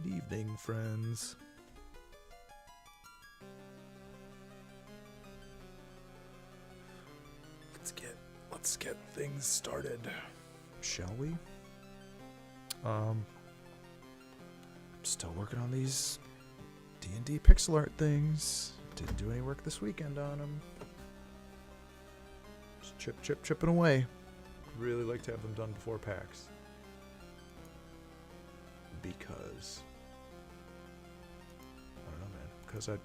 Good evening, friends. Let's get things started, shall we? Still working on these D&D pixel art things. Didn't do any work this weekend on them. Just chipping away. Really like to have them done before PAX. Because I don't know, man. Because I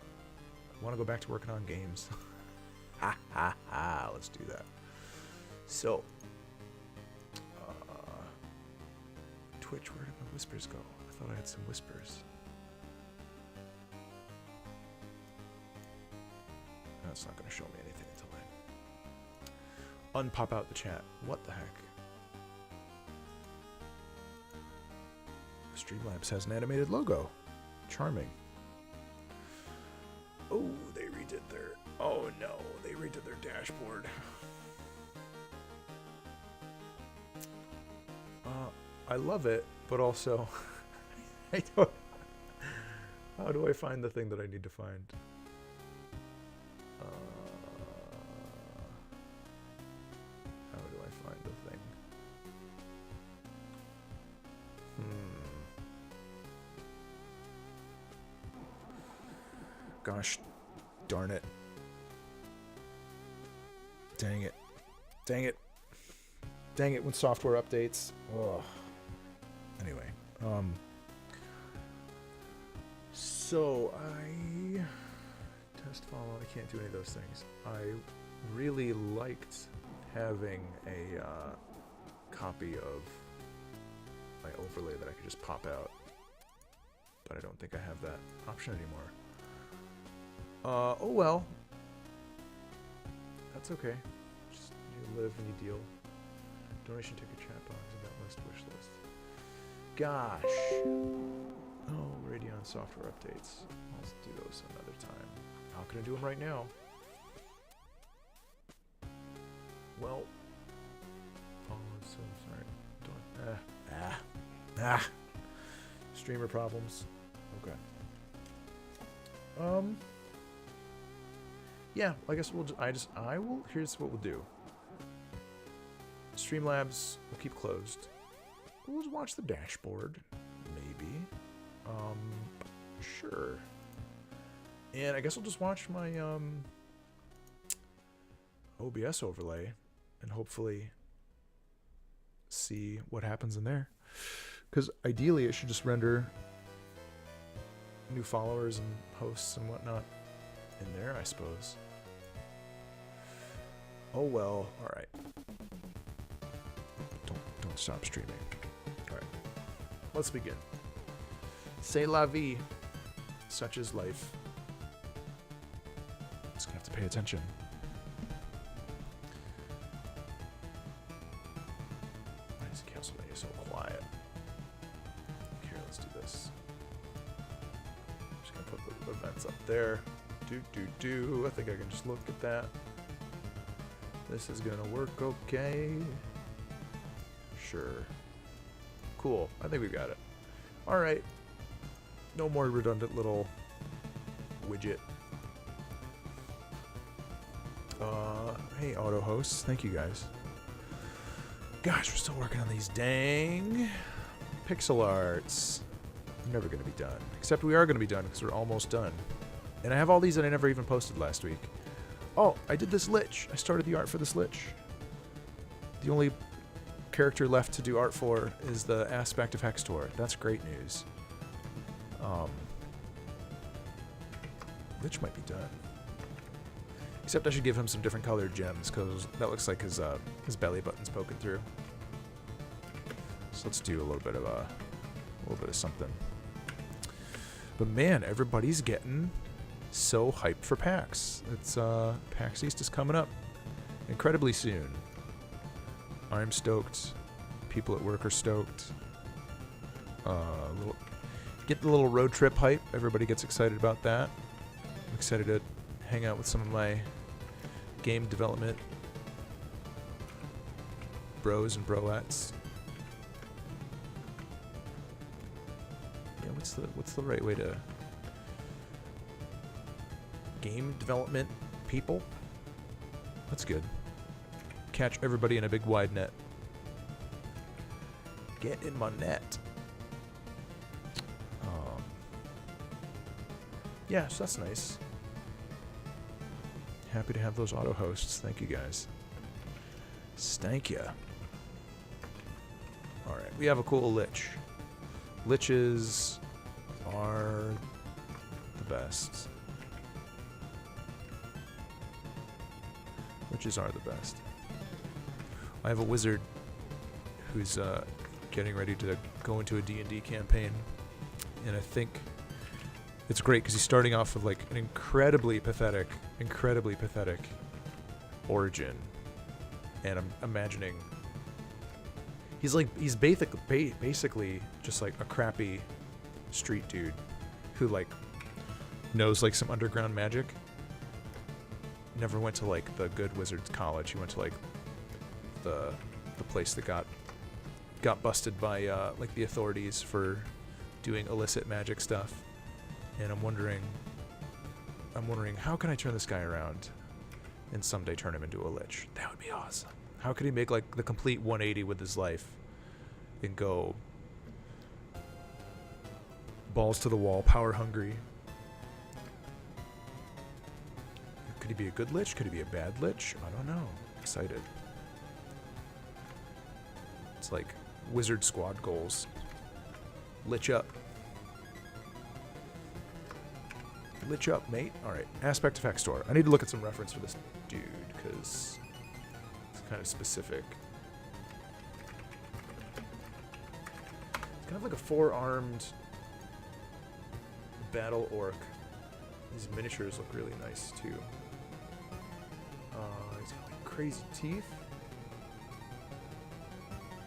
want to go back to working on games. Ha ha ha! Let's do that. So, Twitch, where did my whispers go? I thought I had some whispers. That's not going to show me anything until I unpop out the chat. What the heck? Streamlabs has an animated logo. Charming. Oh, they redid their... Oh no, they redid their dashboard. I love it, but also... I don't... How do I find the thing that I need to find? How do I find the thing? Gosh darn it. Dang it. Dang it. Dang it when software updates. Ugh. Anyway, so I test follow. I can't do any of those things. I really liked having a copy of my overlay that I could just pop out, but I don't think I have that option anymore. Oh well. That's okay. Just you live and you deal. Donation ticket, chat box, event list, wish list. Gosh. Oh, Radeon software updates. I'll do those another time. How can I do them right now? Well. Oh, so sorry. Streamer problems. Okay. Yeah, I guess we'll. Here's what we'll do. Streamlabs will keep closed. We'll just watch the dashboard, maybe. Sure. And I guess I'll just watch my OBS overlay and hopefully see what happens in there. Because ideally, it should just render new followers and hosts and whatnot in there, I suppose. Oh well, alright. Don't stop streaming. Alright. Let's begin. C'est la vie. Such is life. Just gonna have to pay attention. Why is Castlevania so quiet? Here, let's do this. Just gonna put the events up there. I think I can just look at that. This is gonna work okay. Sure. Cool. I think we got it. Alright. No more redundant little widget. Hey, auto hosts. Thank you guys. Gosh, we're still working on these dang pixel arts. Never gonna be done. Except we are gonna be done because we're almost done. And I have all these that I never even posted last week. Oh, I did this Lich. I started the art for this Lich. The only character left to do art for is the aspect of Hextor. That's great news. Lich might be done. Except I should give him some different colored gems, because that looks like his belly button's poking through. So let's do a little bit of something. But man, everybody's getting so hyped for PAX. It's PAX East is coming up incredibly soon. I'm stoked. People at work are stoked. Get the little road trip hype. Everybody gets excited about that. I'm excited to hang out with some of my game development bros and broettes. Yeah, what's the right way to game development people? That's good. Catch everybody in a big wide net. Get in my net. Yeah, so that's nice. Happy to have those auto hosts. Thank you guys. Stank ya. Alright, we have a cool lich. Liches are the best. Liches are the best. I have a wizard who's getting ready to go into a D&D campaign, and I think it's great because he's starting off with like an incredibly pathetic origin, and I'm imagining he's basically just like a crappy street dude who like knows like some underground magic. Never went to like the good wizards college. He went to like the place that got busted by like the authorities for doing illicit magic stuff. And I'm wondering how can I turn this guy around and someday turn him into a lich? That would be awesome. How could he make like the complete 180 with his life and go balls to the wall, power hungry? Could he be a good lich? Could he be a bad lich? I don't know. Excited. It's like wizard squad goals. Lich up. Lich up, mate. Alright, aspect of Hextor. I need to look at some reference for this dude, because it's kind of specific. It's kind of like a four-armed battle orc. These miniatures look really nice, too. He's got like crazy teeth.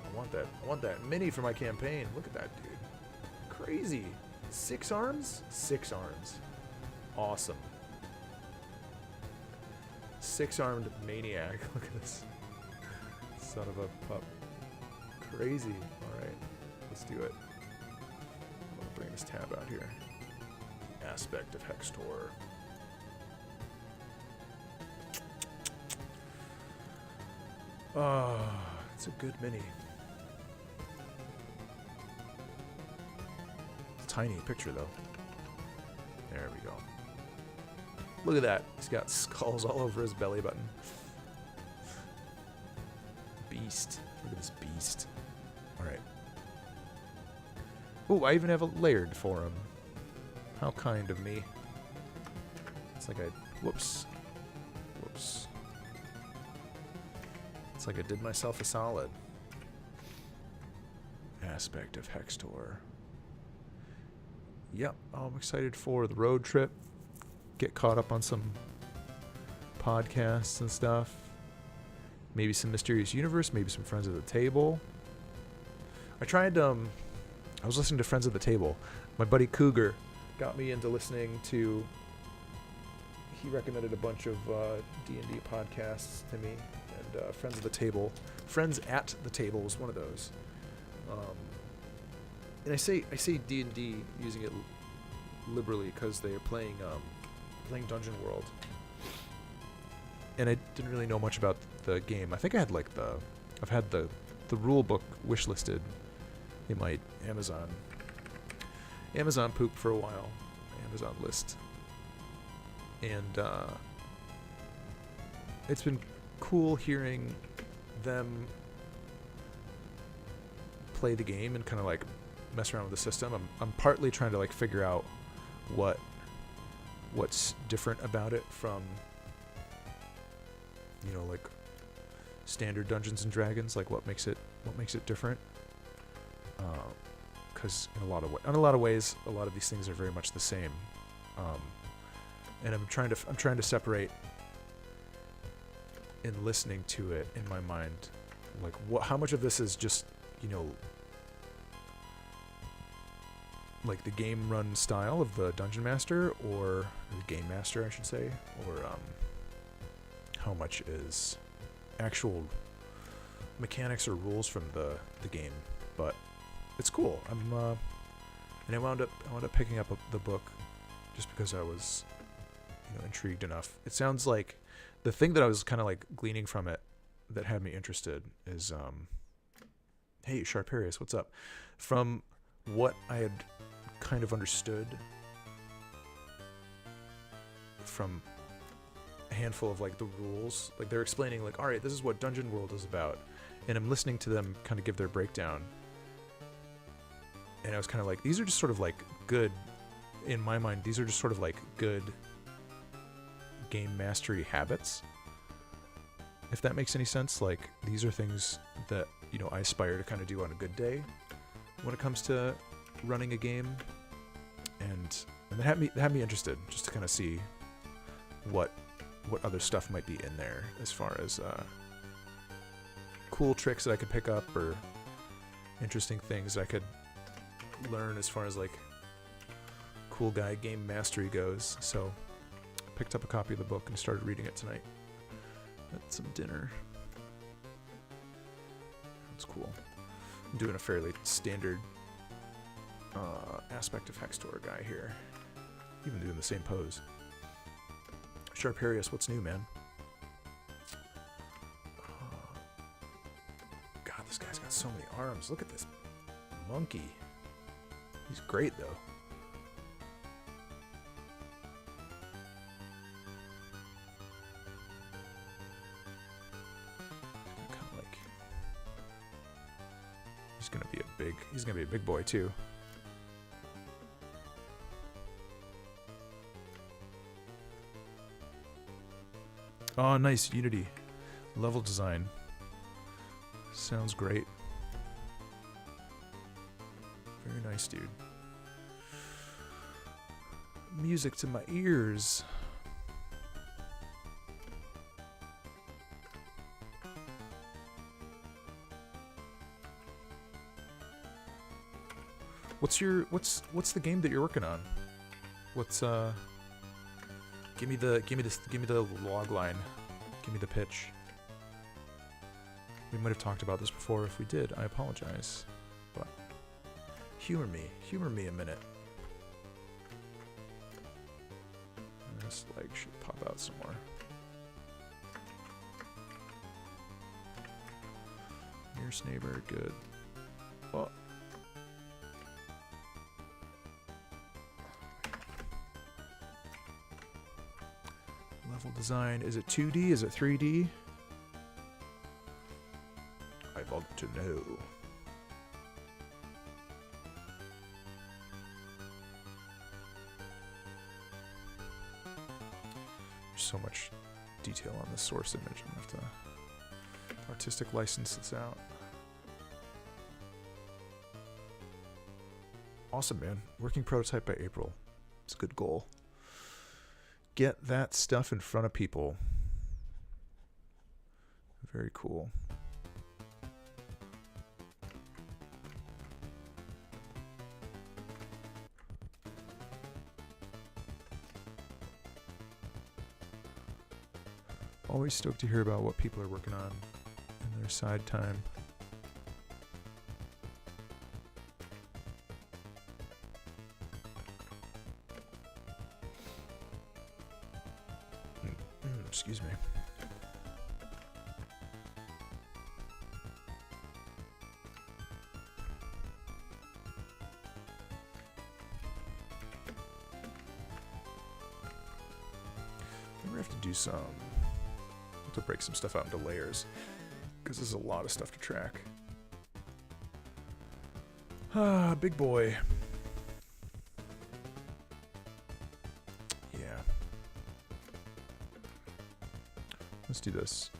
I want that mini for my campaign. Look at that dude. Crazy. 6 arms? 6 arms. Awesome. 6-armed maniac. Look at this. Son of a pup. Crazy. Alright. Let's do it. I'm gonna bring this tab out here. Aspect of Hextor. Oh, it's a good mini. Tiny picture though. There we go. Look at that. He's got skulls all over his belly button. Beast. Look at this beast. Alright. Oh, I even have a layered for him. How kind of me. It's like I... Whoops. Whoops. It's like I did myself a solid. Aspect of Hextor. Yep, I'm excited for the road trip. Get caught up on some podcasts and stuff. Maybe some Mysterious Universe, maybe some Friends of the Table. I was listening to Friends of the Table. My buddy Cougar got me into listening to... He recommended a bunch of D&D podcasts to me. And Friends of the Table. Friends at the Table was one of those. And I say D&D using it liberally because they are playing Dungeon World, and I didn't really know much about the game. I think I had like I've had the rule book wish listed in my Amazon poop for a while, Amazon list, and it's been cool hearing them play the game and kind of like mess around with the system. I'm partly trying to like figure out what's different about it from, you know, like standard Dungeons and Dragons, like what makes it different. Because in a lot of ways, a lot of these things are very much the same. And I'm trying to separate in listening to it in my mind, like how much of this is just, you know, like the game run style of the Dungeon Master, or the Game Master, I should say, or how much is actual mechanics or rules from the game. But it's cool. And I wound up picking up the book just because I was, intrigued enough. It sounds like the thing that I was kind of like gleaning from it that had me interested is, hey, Sharparius, what's up? From what I had kind of understood from a handful of like the rules, like they're explaining like, all right, this is what Dungeon World is about, and I'm listening to them kind of give their breakdown, and I was kind of like, these are just sort of like good, in my mind, these are just sort of like good game mastery habits, if that makes any sense. Like, these are things that, I aspire to kind of do on a good day when it comes to running a game, and that had me interested just to kind of see what other stuff might be in there as far as cool tricks that I could pick up or interesting things that I could learn as far as like cool guy game mastery goes. So I picked up a copy of the book and started reading it tonight at some dinner. That's cool. I'm doing a fairly standard aspect of Hextor guy here. Even doing the same pose. Sharparius, what's new, man? God, this guy's got so many arms. Look at this monkey. He's great, though. Kind of like, he's gonna be a big boy too. Oh, nice. Unity. Level design. Sounds great. Very nice, dude. Music to my ears. What's the game that you're working on? What's Give me the log line. Give me the pitch. We might have talked about this before. If we did, I apologize. But humor me a minute. This leg should pop out some more. Nearest neighbor, good. Oh. Level design. Is it 2D? Is it 3D? I want to know. There's so much detail on the source image. I'm gonna have to artistic license this out. Awesome, man. Working prototype by April. It's a good goal. Get that stuff in front of people. Very cool. Always stoked to hear about what people are working on in their side time. Excuse me. We have to do some. To break some stuff out into layers, because there's a lot of stuff to track. Ah, big boy. Yeah. Let's do this.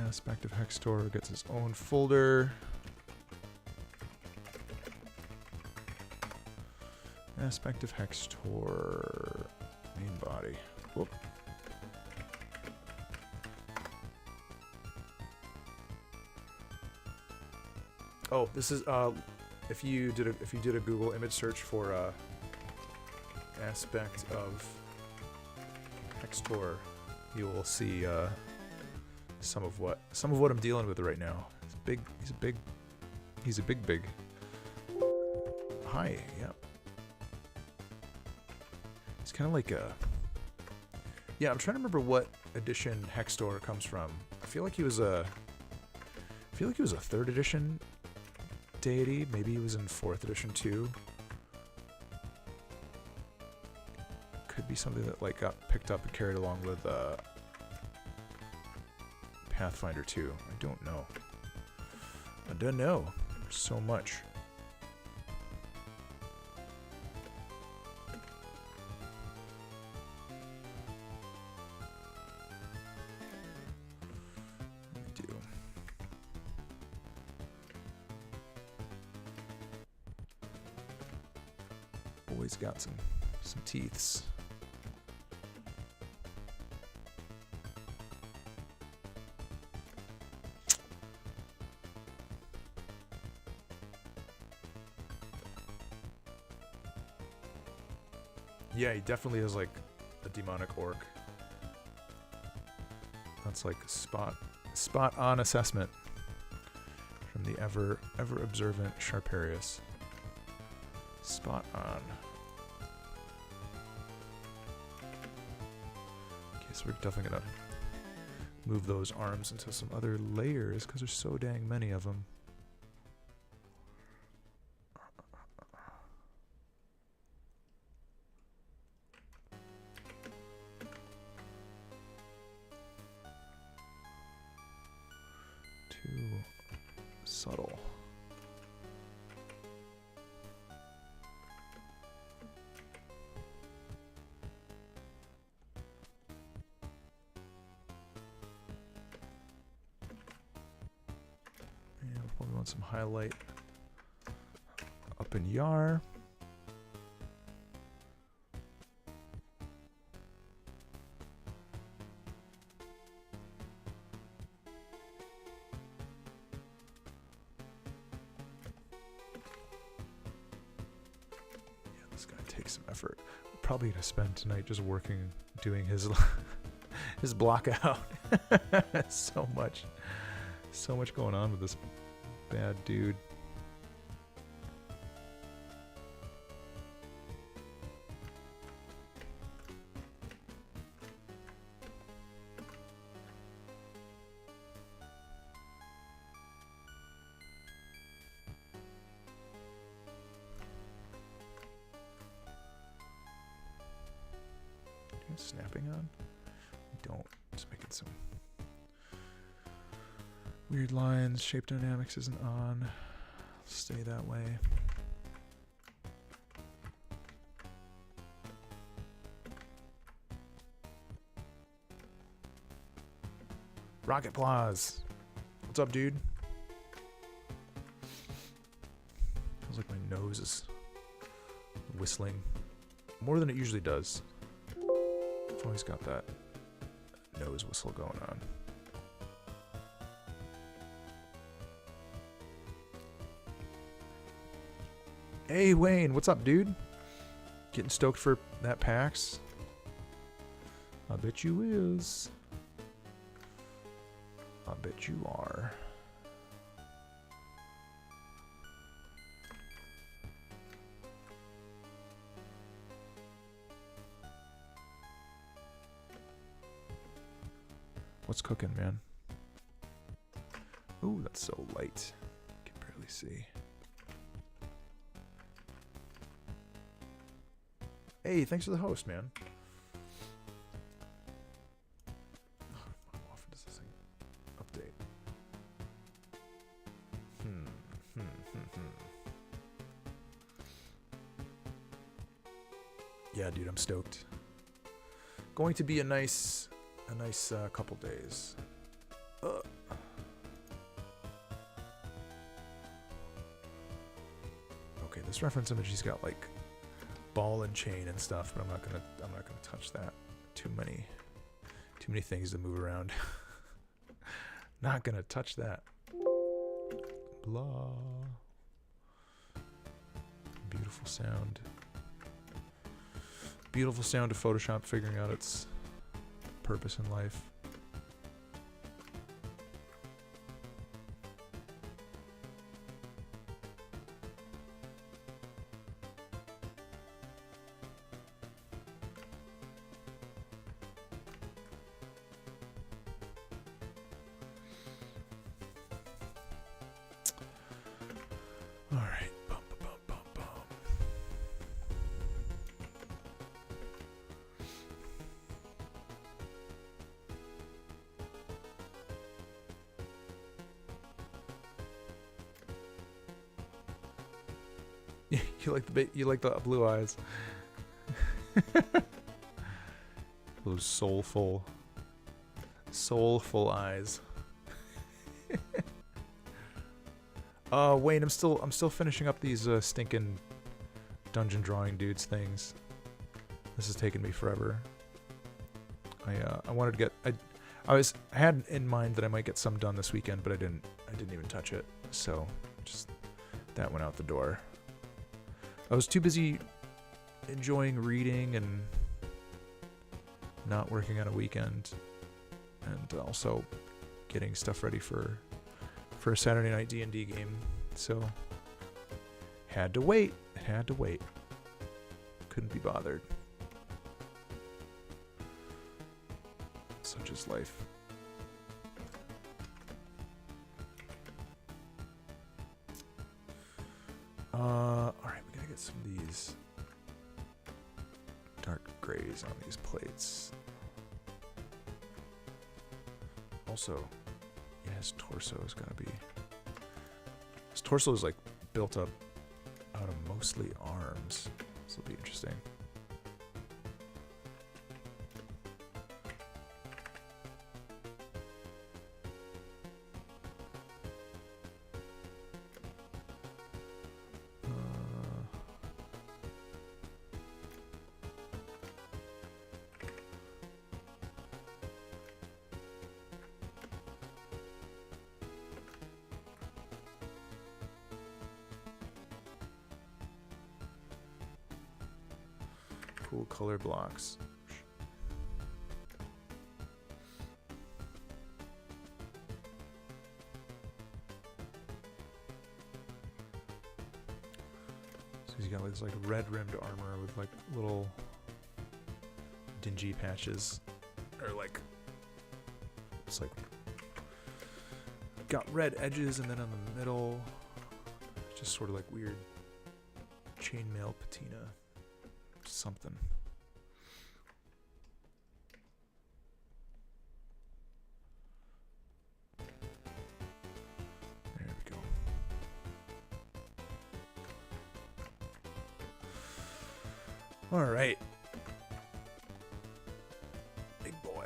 Aspect of Hextor gets its own folder. Aspect of Hextor. Main body. Whoop. Oh, this is if you did a Google image search for aspect of Hextor, you will see some of what I'm dealing with right now. He's a big. Hi, yeah. It's kind of like a... Yeah, I'm trying to remember what edition Hextor comes from. I feel like he was a... I feel like he was a 3rd edition deity. Maybe he was in 4th edition too. Could be something that like got picked up and carried along with Pathfinder 2. I don't know. I don't know. There's so much. Boy's got some teeths. Yeah, he definitely is like a demonic orc. That's like spot on assessment from the ever observant Sharparius. Spot on. Okay, so we're definitely gonna move those arms into some other layers because there's so dang many of them. Too subtle. Yeah, probably want some highlight up in Yar. This guy takes some effort. We're probably gonna spend tonight just working, doing his his block out. So much going on with this bad dude. Snapping on? Don't. Just making some weird lines. Shape dynamics isn't on. Stay that way. Rocket Plaws. What's up, dude? Feels like my nose is whistling more than it usually does. I've always got that nose whistle going on. Hey Wayne, what's up, dude? Getting stoked for that PAX? I bet you is. I bet you are. What's cooking, man? Ooh, that's so light. Can barely see. Hey, thanks for the host, man. How often does this thing update? Yeah, dude, I'm stoked. Going to be a nice couple days. Okay, this reference image, he's got like ball and chain and stuff, but I'm not gonna touch that. Too many things to move around. Not gonna touch that. Blah. Beautiful sound. Beautiful sound of Photoshop figuring out its purpose in life. You like the blue eyes. Those soulful eyes. Wayne, I'm still finishing up these stinking dungeon drawing dudes things. This is taking me forever. I wanted to get I had in mind that I might get some done this weekend, but I didn't even touch it. So just that went out the door. I was too busy enjoying reading and not working on a weekend, and also getting stuff ready for a Saturday night D&D game. So had to wait. Couldn't be bothered. Such is life. Alright, we gotta get some of these dark grays on these plates. Also, yeah, his torso is gotta be... His torso is like built up out of mostly arms. This will be interesting. Cool color blocks. So he's got like this like red rimmed armor with like little dingy patches, or like it's like got red edges, and then on the middle just sort of like weird chainmail patina. Something. There we go. All right. Big boy.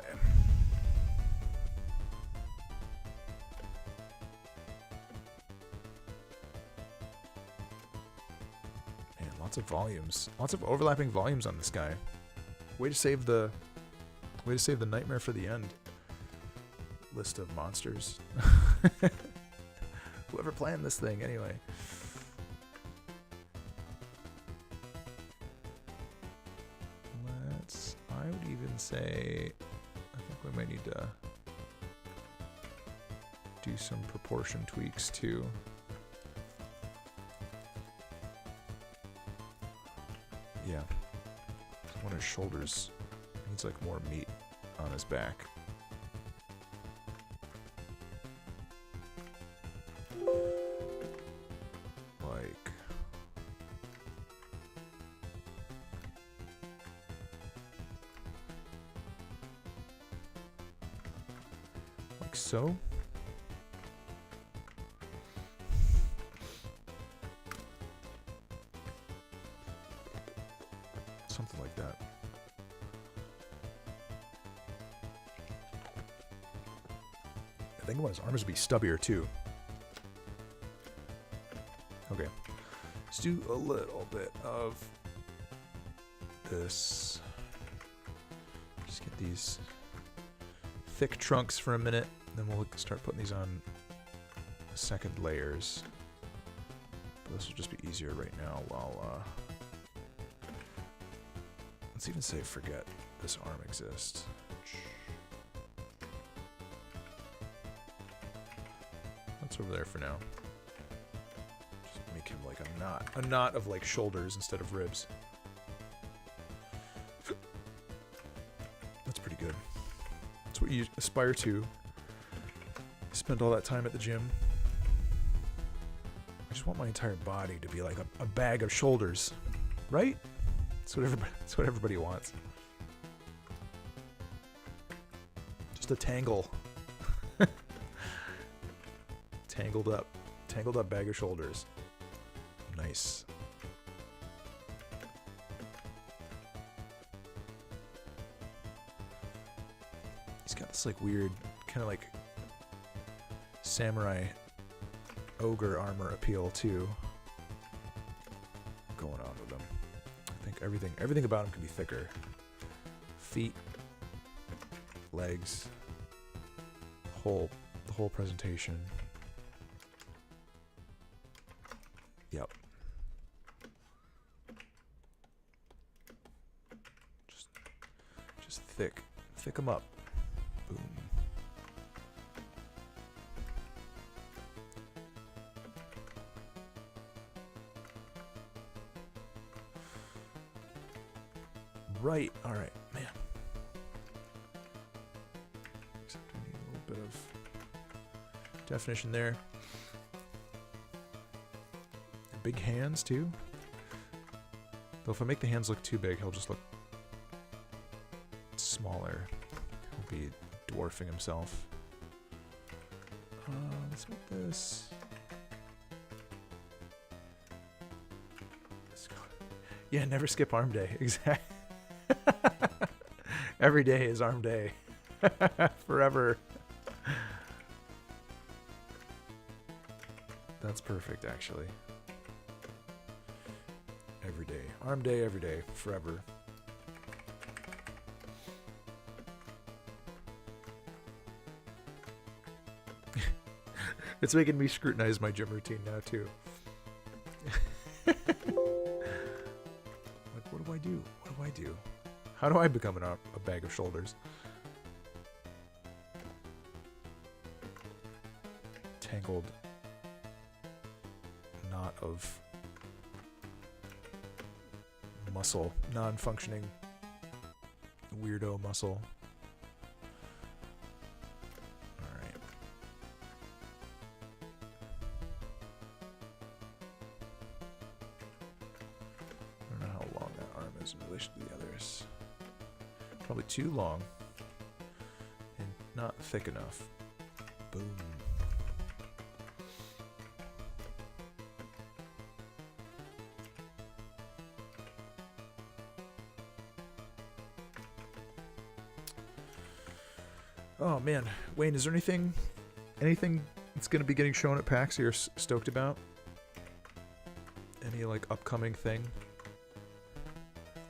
Lots of volumes. Lots of overlapping volumes on this guy. Way to save the nightmare for the end. List of monsters. Whoever planned this thing, anyway. I would even say, I think we might need to do some proportion tweaks too. Yeah, one of his shoulders needs like more meat on his back. Like so. Something like that. I think I want his arms to be stubbier too. Okay. Let's do a little bit of this. Just get these thick trunks for a minute, then we'll start putting these on second layers. But this will just be easier right now while let's even say forget this arm exists. That's over there for now. Just make him like a knot of like shoulders instead of ribs. That's pretty good. That's what you aspire to. Spend all that time at the gym. I just want my entire body to be like a bag of shoulders, right? That's what everybody wants. Just a tangle. Tangled up bag of shoulders. Nice. this like weird kind of like samurai ogre armor appeal too going on with them. I think everything about him can be thicker. Feet, legs, the whole presentation. Yep. Just thick them up. Boom. Right. All right, man. Except I need a little bit of definition there. Big hands too. Though if I make the hands look too big, he'll just look smaller. He'll be dwarfing himself. Let's make this. Yeah, never skip arm day. Exactly. Every day is arm day. Forever. That's perfect, actually. Every day. Arm day, every day. Forever. It's making me scrutinize my gym routine now, too. Like, what do I do? What do I do? How do I become a bag of shoulders? Tangled knot of muscle. Non-functioning weirdo muscle. Alright. I don't know how long that arm is in relation to the others. Probably too long and not thick enough. Boom. Oh man, Wayne, is there anything that's going to be getting shown at PAX you're stoked about? Any like upcoming thing?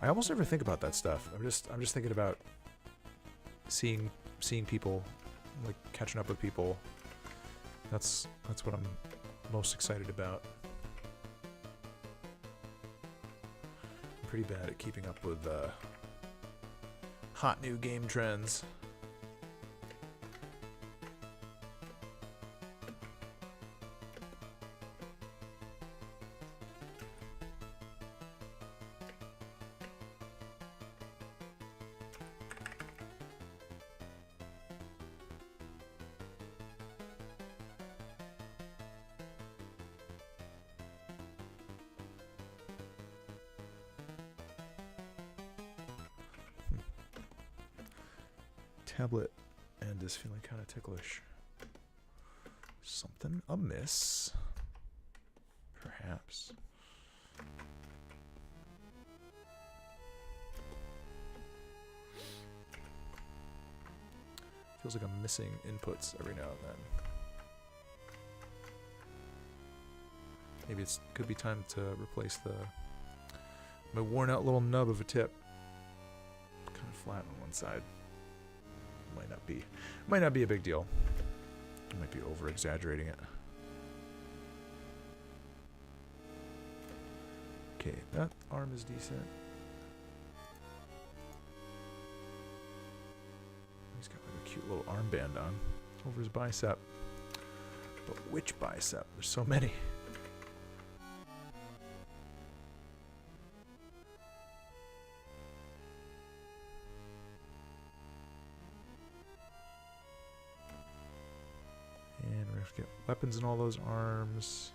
I almost never think about that stuff. I'm just thinking about seeing people, like catching up with people. That's what I'm most excited about. I'm pretty bad at keeping up with hot new game trends. Tablet end is feeling kind of ticklish. Something amiss, perhaps. Feels like I'm missing inputs every now and then. Maybe it could be time to replace my worn out little nub of a tip. Kind of flat on one side. Might not be a big deal. I might be over exaggerating it. Okay, that arm is decent. He's got like a cute little armband on over his bicep. But which bicep? There's so many. Get weapons in all those arms.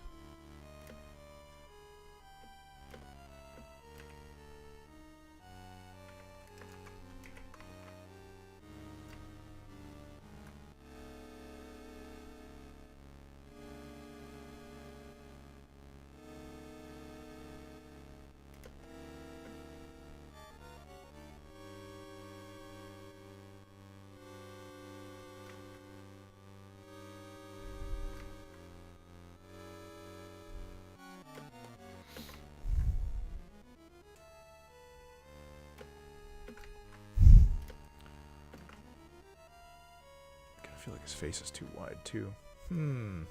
feel like his face is too wide, too. What can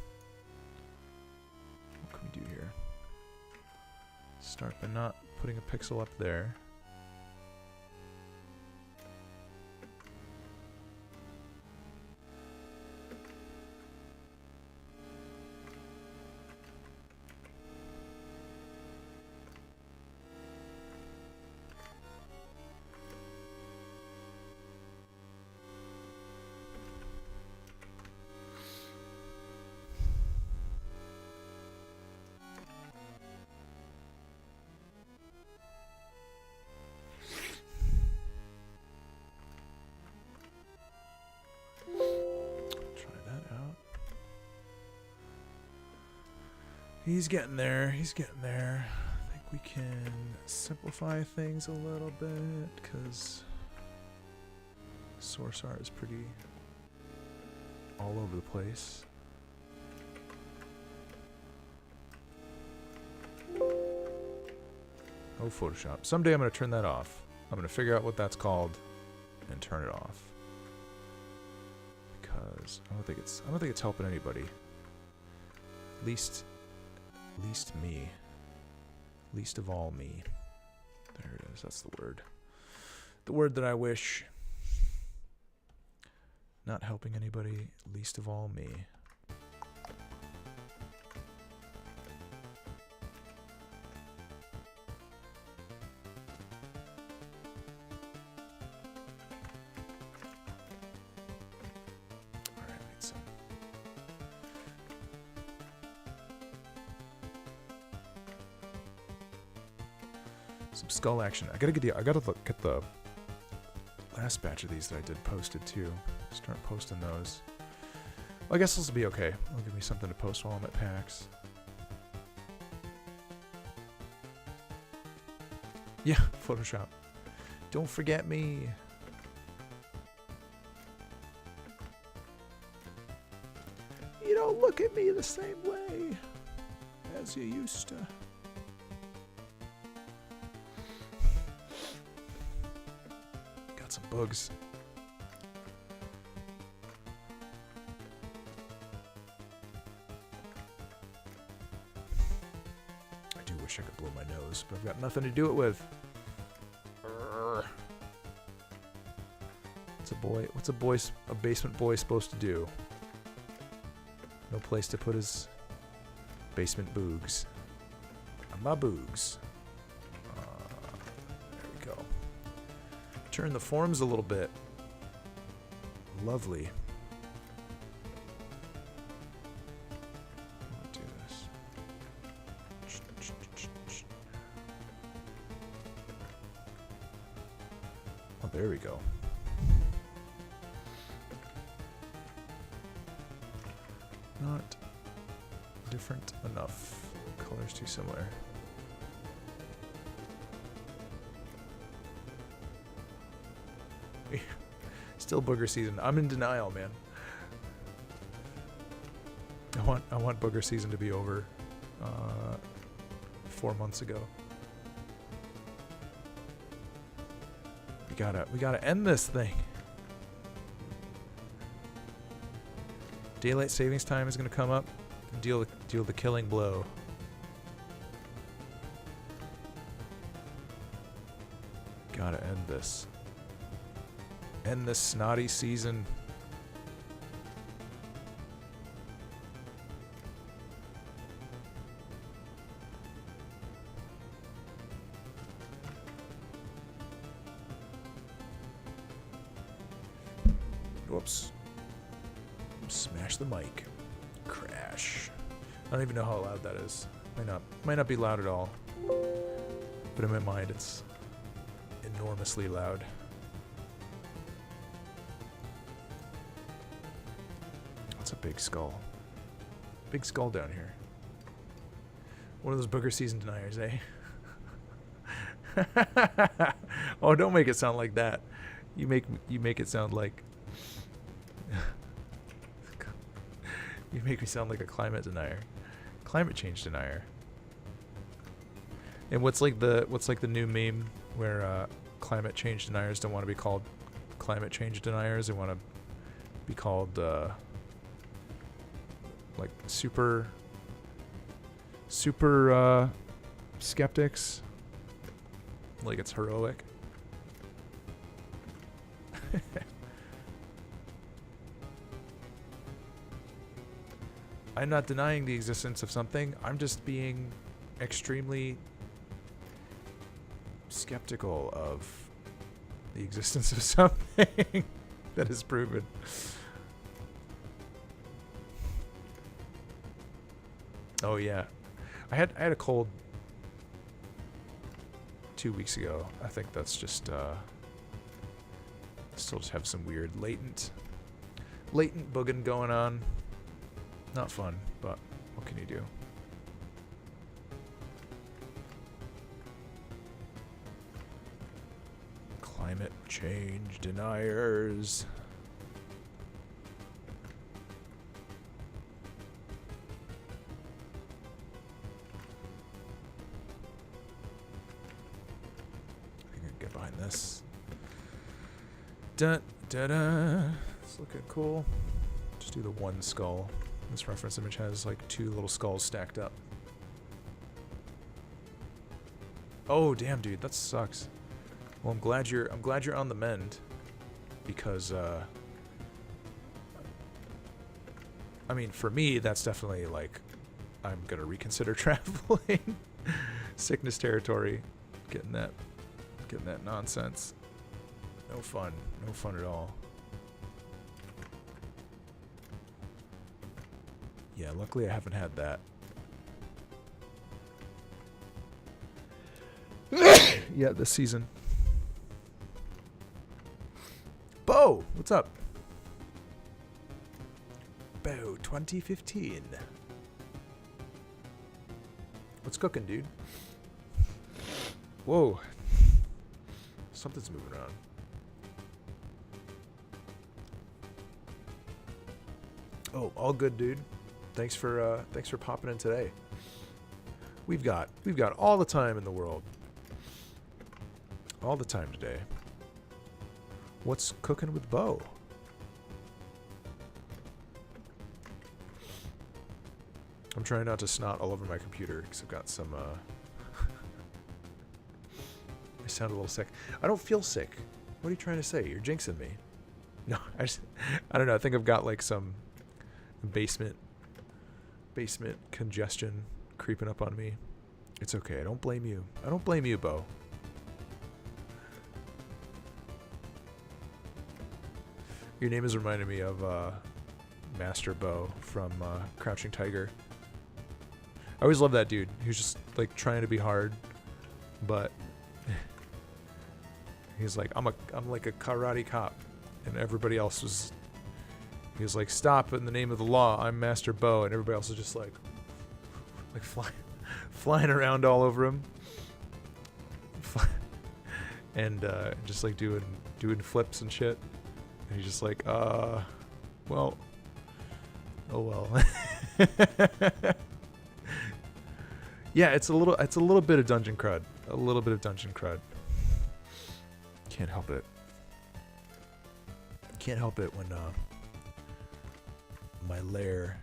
we do here? Start by not putting a pixel up there. He's getting there. He's getting there. I think we can simplify things a little bit because source art is pretty all over the place. Oh, Photoshop. Someday I'm going to turn that off. I'm going to figure out what that's called and turn it off. Because I don't think it's helping anybody. Least me. Least of all me. There it is. That's the word. The word that I wish. Not helping anybody. Least of all me. Some skull action. I gotta look at the last batch of these that I did posted too. Start posting those. Well, I guess this will be okay. It'll give me something to post while I'm at PAX. Yeah, Photoshop. Don't forget me. You don't look at me the same way as you used to. Some bugs. I do wish I could blow my nose, but I've got nothing to do it with. What's a basement boy supposed to do? No place to put his basement boogs. My boogs. Turn the forms a little bit. Lovely. Do this. Oh, there we go. Not different enough. Colors too similar. Still booger season. I'm in denial, man. I want booger season to be over 4 months ago. We gotta end this thing. Daylight savings time is gonna come up and deal the killing blow. Gotta end this. End this snotty season. Whoops. Smash the mic. Crash. I don't even know how loud that is. Might not be loud at all. But in my mind it's enormously loud. That's a big skull. Big skull down here. One of those booger season deniers, eh? Oh, don't make it sound like that. You make it sound like you make me sound like a climate denier. Climate change denier. And what's like the new meme where climate change deniers don't want to be called climate change deniers, they want to Be called like super skeptics. Like it's heroic. I'm not denying the existence of something. I'm just being extremely skeptical of the existence of something that is proven. Oh yeah, I had a cold 2 weeks ago. I think that's just still just have some weird latent boogin going on. Not fun, but what can you do? Climate change deniers. I think I can get behind this. Dun, da, da. It's looking cool. Just do the one skull. This reference image has like 2 little skulls stacked up. Oh damn, dude, that sucks. Well, I'm glad you're on the mend, because I mean, for me, that's definitely like, I'm gonna reconsider traveling. Sickness territory, getting that nonsense. No fun at all. Yeah, luckily I haven't had that. Yeah, this season. Bo, what's up? Bo 2015. What's cooking, dude? Whoa. Something's moving around. Oh, all good, dude. Thanks for popping in today. We've got all the time in the world. All the time today. What's cooking with Bo? I'm trying not to snot all over my computer because I've got some I sound a little sick. I don't feel sick. What are you trying to say? You're jinxing me. No, I don't know. I think I've got like some basement congestion creeping up on me. It's okay. I don't blame you. I don't blame you, Bo. Your name is reminding me of Master Bo from Crouching Tiger. I always love that dude. He was just like trying to be hard, but he's like, I'm like a karate cop, and everybody else was. He was like, stop in the name of the law. I'm Master Bo, and everybody else was just like flying around all over him, and just like doing flips and shit. And he's just like, well, oh well. Yeah, it's a little bit of dungeon crud. A little bit of dungeon crud. Can't help it. Can't help it when my lair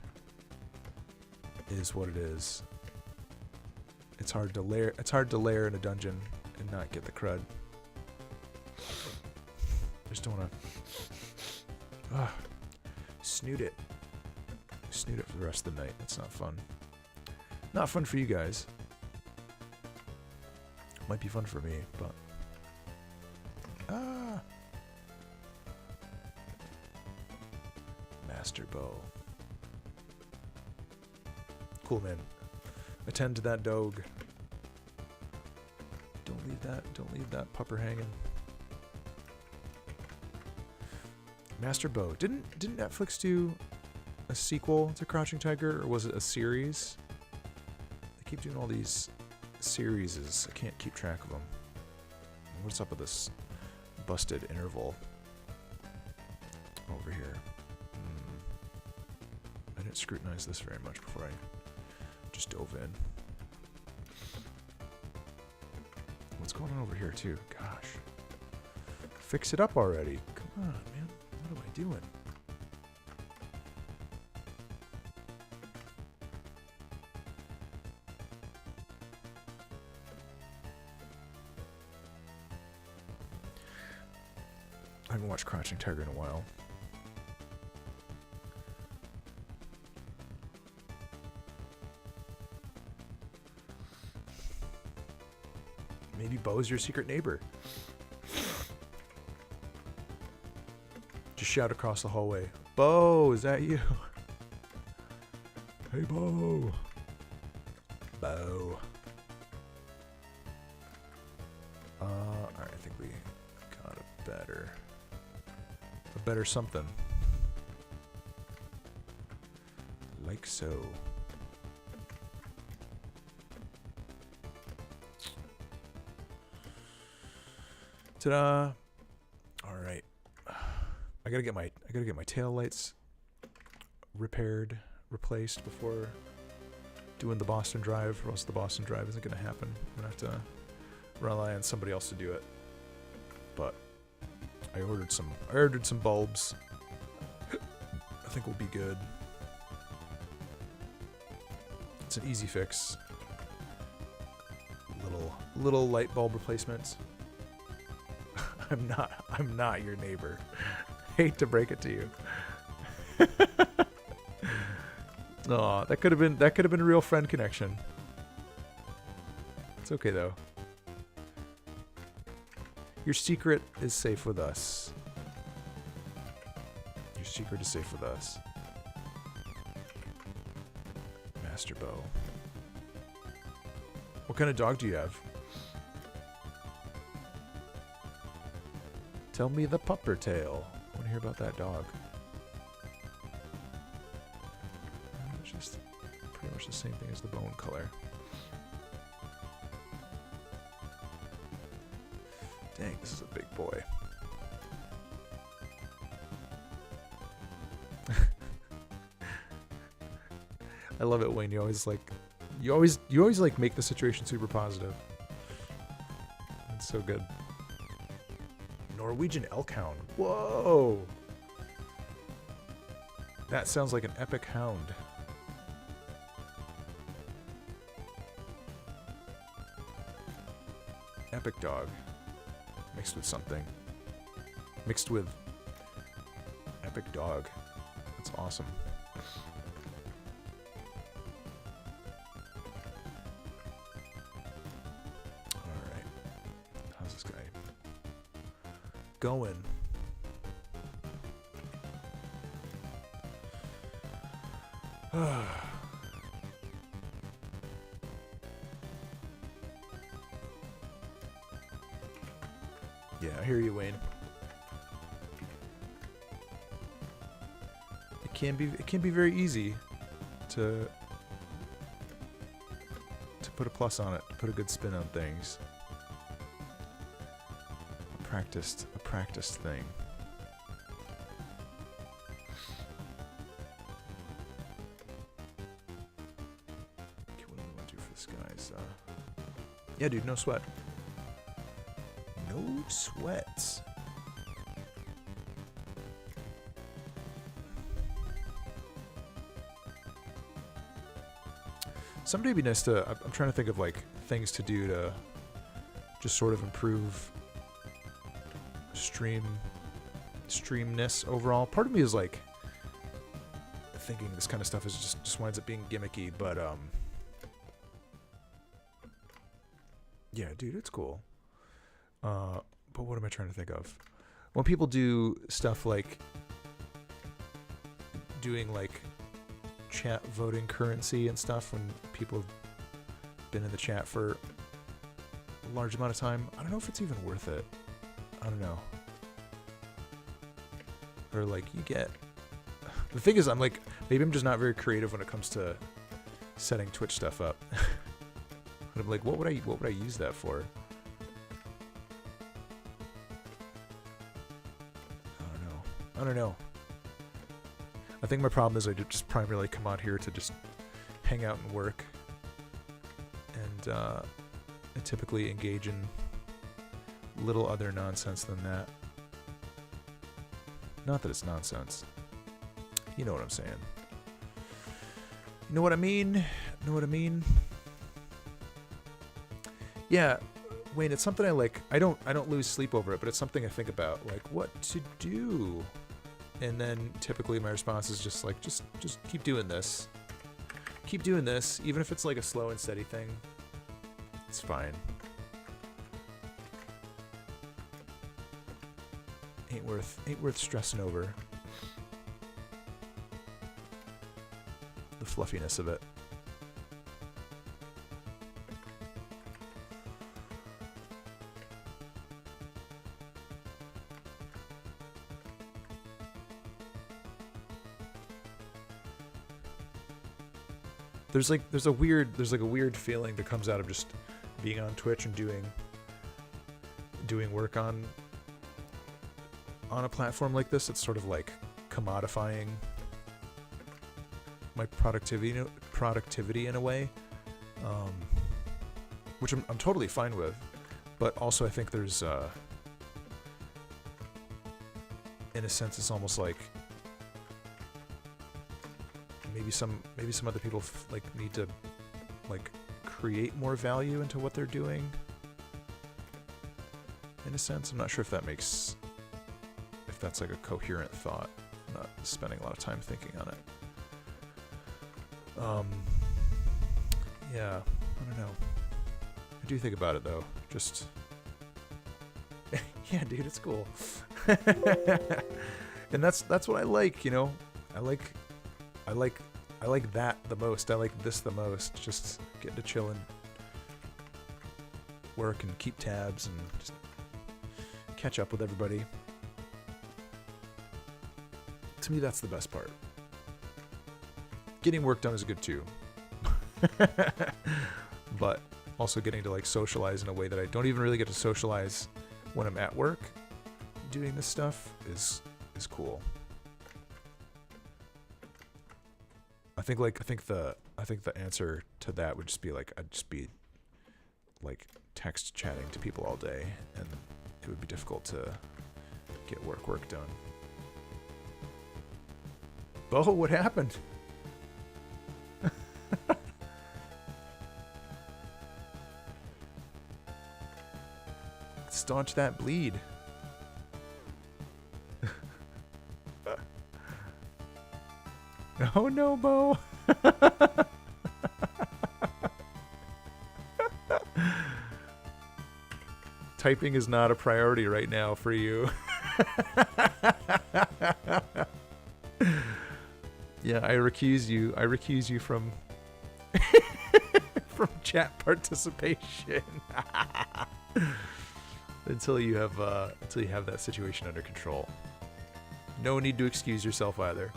is what it is. It's hard to lair in a dungeon and not get the crud. Just don't wanna snoot it for the rest of the night. That's not fun. Not fun for you guys. Might be fun for me, but Master Bo. Cool, man. Attend to that dog. Don't leave that pupper hanging. Master Bo. Didn't Netflix do a sequel to Crouching Tiger, or was it a series? They keep doing all these series. I can't keep track of them. What's up with this busted interval over here? I didn't scrutinize this very much before I just dove in. What's going on over here too? Gosh. Fix it up already. Come on, man. What am I doing? I haven't watched Crouching Tiger in a while. Maybe Bo's your secret neighbor. Just shout across the hallway. Bo, is that you? Hey, Bo. Bo. Alright, I think we got a better something. Like so. Ta-da! All right, I gotta get my tail lights repaired, replaced before doing the Boston Drive, or else the Boston Drive isn't gonna happen. I'm gonna have to rely on somebody else to do it. But I ordered some bulbs. I think we'll be good. It's an easy fix. Little light bulb replacements. I'm not your neighbor. Hate to break it to you. Aw, that could have been a real friend connection. It's okay though. Your secret is safe with us. Your secret is safe with us. Master Bo. What kind of dog do you have? Tell me the pupper tale. I want to hear about that dog. It's just pretty much the same thing as the bone color. Dang, this is a big boy. I love it when you always like make the situation super positive. It's so good. Norwegian elk hound. Whoa! That sounds like an epic hound. Epic dog. Mixed with something. Mixed with epic dog. That's awesome. Alright. How's this guy going? Yeah, I hear you, Wayne. It can be very easy to put a plus on it, to put a good spin on things. A practiced thing. Okay, what do we want to do for this guy's? Yeah, dude, no sweat. No sweats. Someday it'd be nice to. I'm trying to think of like things to do to just sort of improve streamness overall. Part of me is like thinking this kind of stuff is just winds up being gimmicky, but yeah, dude, it's cool. But what am I trying to think of? When people do stuff like doing like chat voting currency and stuff, when people have been in the chat for a large amount of time, I don't know if it's even worth it. I don't know. Or like you get... The thing is, I'm like, maybe I'm just not very creative when it comes to setting Twitch stuff up. I'm like, what would I use that for? I don't know. I think my problem is I just primarily come out here to just hang out and work, and I typically engage in little other nonsense than that. Not that it's nonsense. You know what I'm saying. You know what I mean? Know what I mean? Yeah, Wayne, it's something I like. I don't lose sleep over it, but it's something I think about, like what to do. And then typically my response is just like, just keep doing this. Keep doing this, even if it's like a slow and steady thing. It's fine. Ain't worth stressing over the fluffiness of it. There's like a weird feeling that comes out of just being on Twitch and doing work on a platform like this. It's sort of like commodifying my productivity in a way, which I'm totally fine with. But also I think there's in a sense it's almost like maybe some other people like need to like create more value into what they're doing. In a sense, I'm not sure if that's like a coherent thought. I'm not spending a lot of time thinking on it. Yeah, I don't know. I do think about it though. Just yeah, dude, it's cool. And that's what I like, you know. I like that the most. I like this the most. Just getting to chill and work and keep tabs and just catch up with everybody. To me, that's the best part. Getting work done is good too. But also getting to like socialize in a way that I don't even really get to socialize when I'm at work doing this stuff is cool. I think the answer to that would just be like I'd just be like text chatting to people all day, and it would be difficult to get work done. Bo, what happened? Staunch that bleed. Oh no, Bo. Typing is not a priority right now for you. Yeah, I recuse you from from chat participation. until you have that situation under control. No need to excuse yourself either.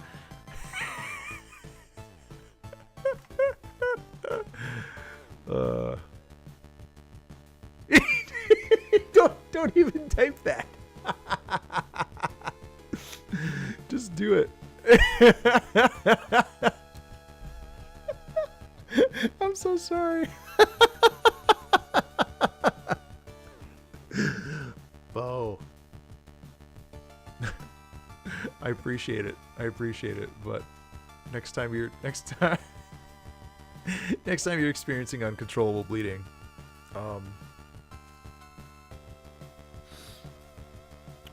Don't even type that. Just do it. I'm so sorry. Bo. I appreciate it, but next time you're experiencing uncontrollable bleeding,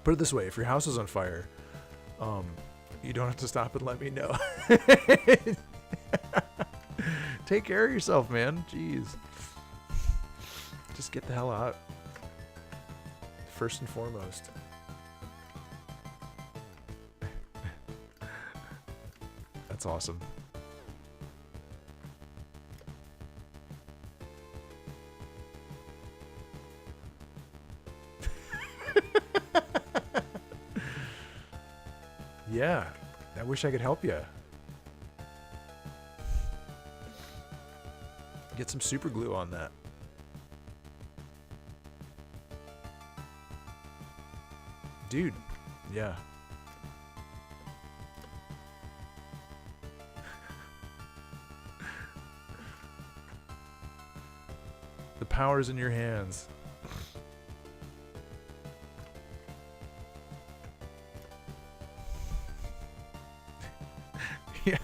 put it this way: if your house is on fire, you don't have to stop and let me know. Take care of yourself, man. Jeez. Just get the hell out. First and foremost. That's awesome. Yeah, I wish I could help you. Get some super glue on that. Dude, yeah. The power's in your hands. Yeah,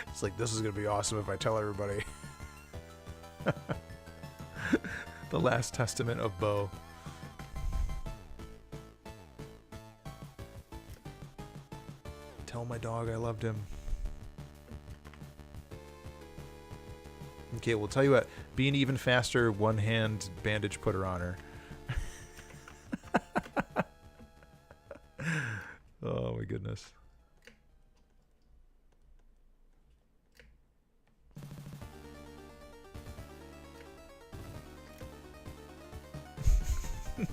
it's like, this is gonna be awesome if I tell everybody. The last testament of Bo. Tell my dog I loved him. Okay, we'll tell you what. Be an even faster one-hand bandage putter on her. Oh my goodness. Hey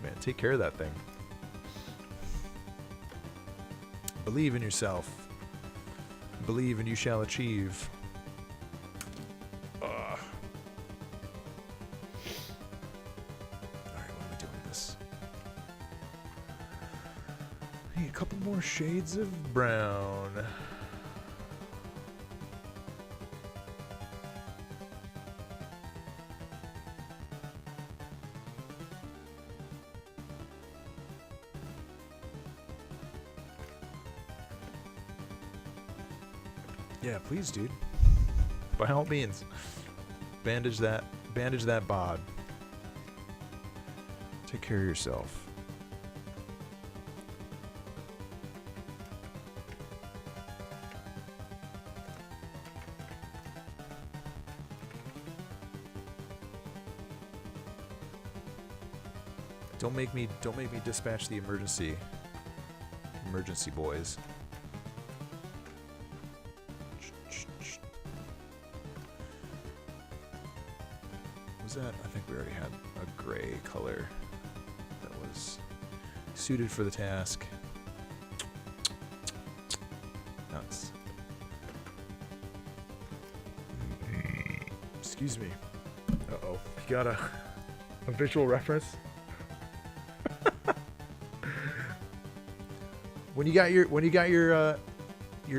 man, take care of that thing. Believe in yourself. Believe and you shall achieve. Alright, what are we doing this? Need a couple more shades of brown. Yeah, please, dude. By all means, bandage that bod. Take care of yourself. Don't make me dispatch the emergency boys. That I think we already had a gray color that was suited for the task. Nuts. Excuse me. Uh-oh. You got a visual reference? When you got your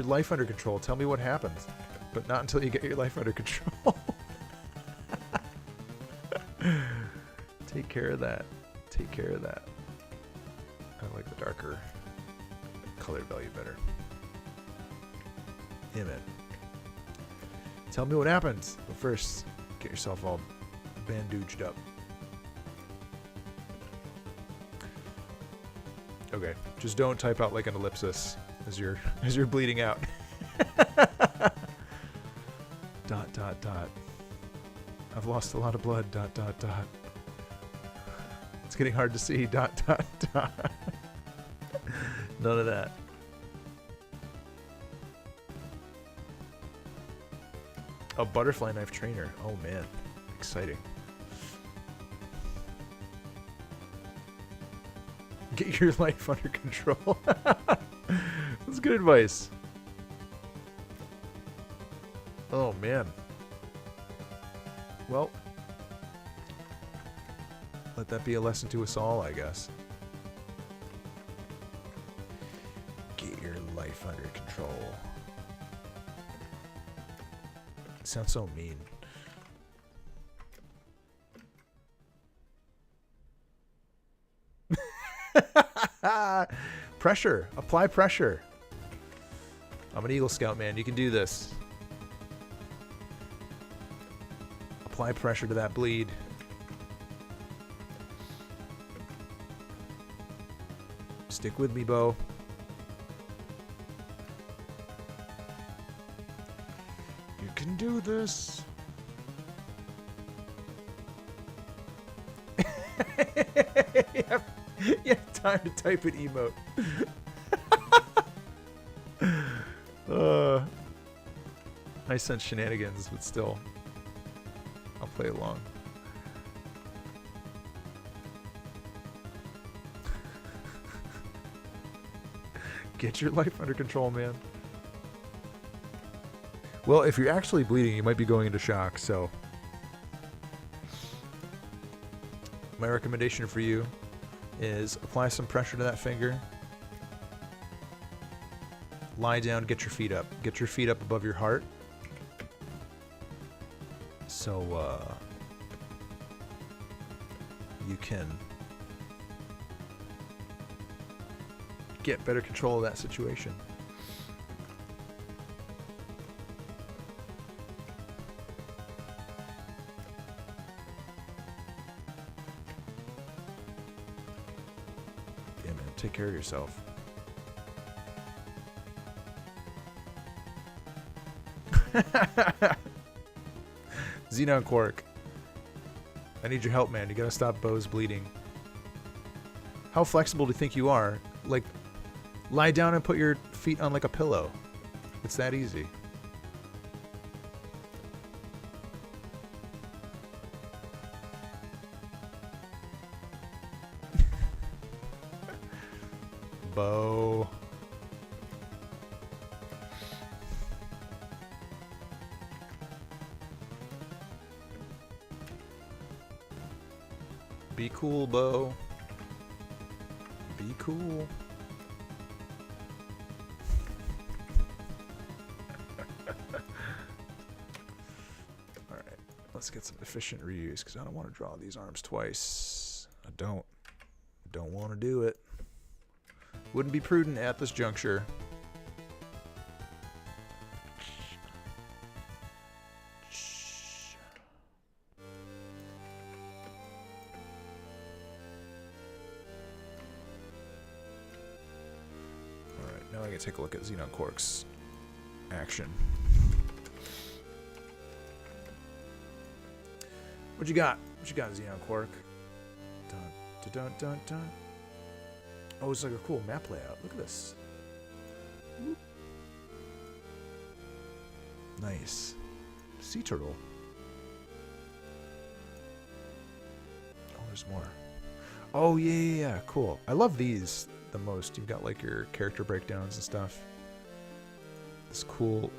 life under control, tell me what happens. But not until you get your life under control. Take care of that. Take care of that. I like the darker color value better. Damn it. Tell me what happens. But first, get yourself all bandaged up. Okay. Just don't type out like an ellipsis as you're bleeding out. Dot dot dot. I've lost a lot of blood. Dot dot dot. It's getting hard to see. Dot dot dot. None of that. A butterfly knife trainer. Oh man, exciting. Get your life under control. That's good advice. Oh man. Well, let that be a lesson to us all, I guess. Get your life under control. It sounds so mean. Pressure. Apply pressure. I'm an Eagle Scout, man. You can do this. Apply pressure to that bleed. Stick with me, Bo. You can do this. You have time to type an emote. I sense shenanigans, but still. I'll play along. Get your life under control, man. Well, if you're actually bleeding, you might be going into shock, so my recommendation for you is apply some pressure to that finger. Lie down, get your feet up. Get your feet up above your heart. So, you can get better control of that situation. take care of yourself. Xenon Quark. I need your help, man. You gotta stop Bo's bleeding. How flexible do you think you are? Like, lie down and put your feet on like a pillow. It's that easy. Bo. Be cool, Bo. Be cool. Alright, let's get some efficient reuse because I don't want to draw these arms twice. I don't want to do it. Wouldn't be prudent at this juncture. Alright, now I can take a look at Xenon Quark's action. What you got? What you got, Xenon Quark? Dun, dun, dun, dun, dun. Oh, it's like a cool map layout. Look at this. Whoop. Nice. Sea turtle. Oh, there's more. Oh, yeah. Cool. I love these the most. You've got like your character breakdowns and stuff. This cool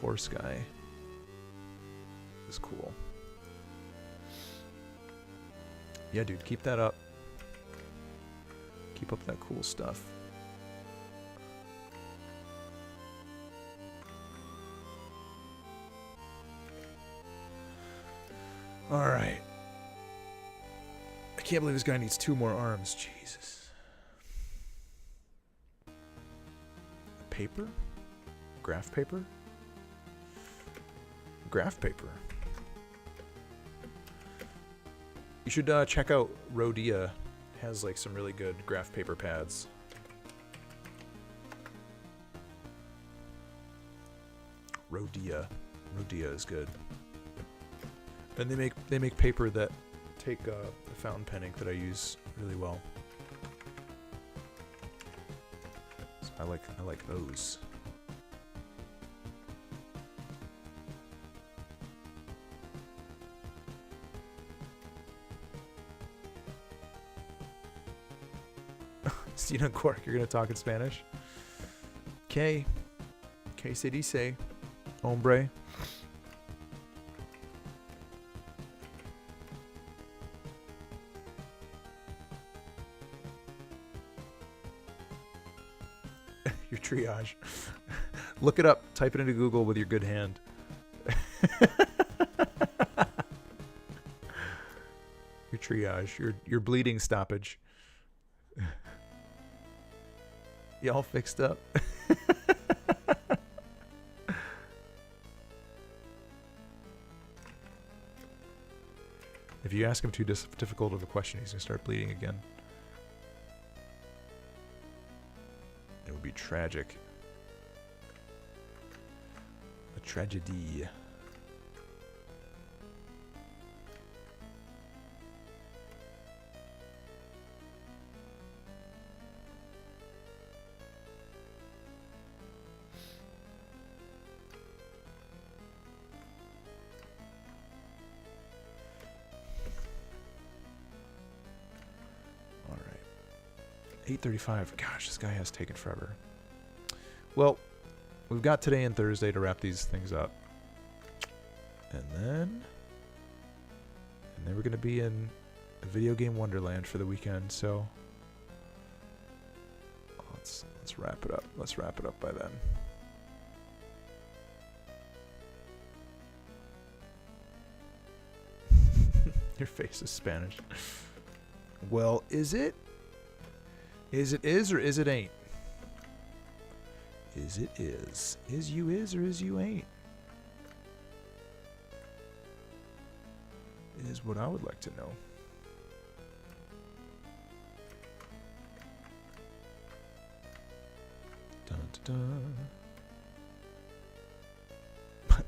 horse guy is cool. Yeah, dude, keep that up. Keep up that cool stuff. Alright. I can't believe this guy needs 2 more arms. Jesus. Paper? Graph paper? Graph paper. You should check out Rodea. Has like some really good graph paper pads. Rodea is good. And they make paper that take the fountain pen ink that I use really well. So I like those. Xenon Quark, you're gonna talk in Spanish? Que se dice, hombre? Your triage. Look it up. Type it into Google with your good hand. Your triage. Your bleeding stoppage. You all fixed up? If you ask him too difficult of a question, he's going to start bleeding again. It would be tragic. A tragedy. All right. 8:35. Gosh, this guy has taken forever. Well, we've got today and Thursday to wrap these things up. And then we're going to be in a video game wonderland for the weekend, so let's wrap it up. Let's wrap it up by then. Your face is Spanish. Well, is it? Is it is or is it ain't? Is it is? Is you is or is you ain't? Is what I would like to know.